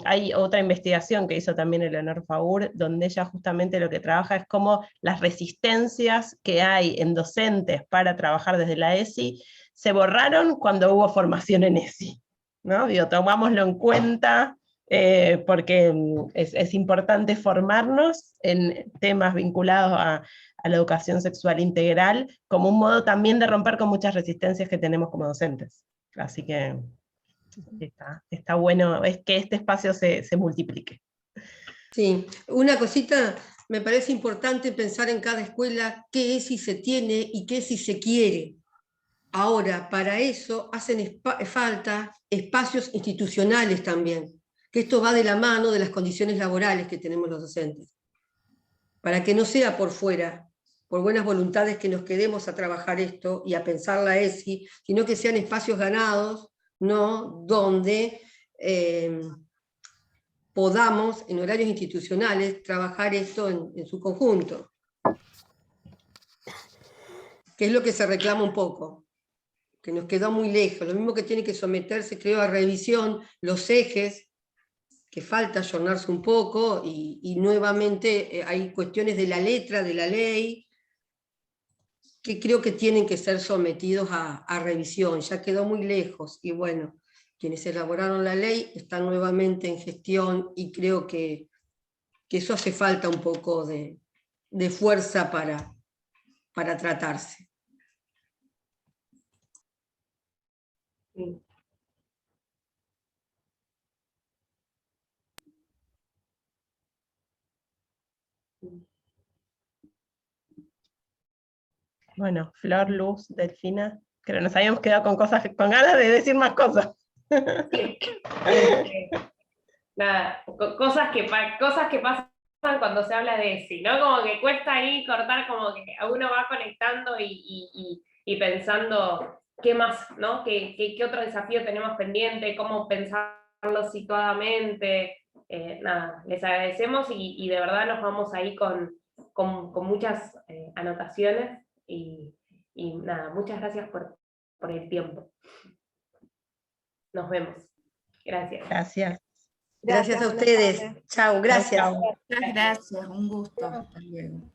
Speaker 5: hay otra investigación que hizo también Eleonor Faur, donde ella justamente lo que trabaja es cómo las resistencias que hay en docentes para trabajar desde la ESI se borraron cuando hubo formación en ESI, ¿no? Digo, tomámoslo en cuenta, porque es importante formarnos en temas vinculados a la educación sexual integral, como un modo también de romper con muchas resistencias que tenemos como docentes. Así que está bueno es que este espacio se multiplique.
Speaker 9: Sí, una cosita, me parece importante pensar en cada escuela qué es si se tiene y qué es si se quiere. Ahora, para eso hacen falta espacios institucionales también, que esto va de la mano de las condiciones laborales que tenemos los docentes, para que no sea por fuera, por buenas voluntades que nos quedemos a trabajar esto y a pensar la ESI, sino que sean espacios ganados, ¿no? Donde podamos, en horarios institucionales, trabajar esto en su conjunto, que es lo que se reclama un poco, que nos quedó muy lejos. Lo mismo que tiene que someterse, creo, a revisión los ejes, que falta ayornarse un poco, y nuevamente hay cuestiones de la letra de la ley que creo que tienen que ser sometidos a revisión. Ya quedó muy lejos, y bueno, quienes elaboraron la ley están nuevamente en gestión, y creo que eso hace falta un poco de fuerza para tratarse.
Speaker 2: Sí.
Speaker 5: Bueno, Flor, Luz, Delfina, creo que nos habíamos quedado con ganas de decir más cosas.
Speaker 2: Sí. Nada, cosas que pasan cuando se habla de ESI, ¿no? Como que cuesta ahí cortar, como que uno va conectando y pensando qué más, ¿no? ¿Qué otro desafío tenemos pendiente? ¿Cómo pensarlo situadamente? Nada, les agradecemos y de verdad nos vamos ahí con muchas anotaciones y nada, muchas gracias por el tiempo. Nos vemos. Gracias.
Speaker 5: Gracias.
Speaker 9: Gracias a ustedes. Chao, gracias.
Speaker 5: Chau, chau.
Speaker 8: Muchas gracias, un gusto. Hasta luego.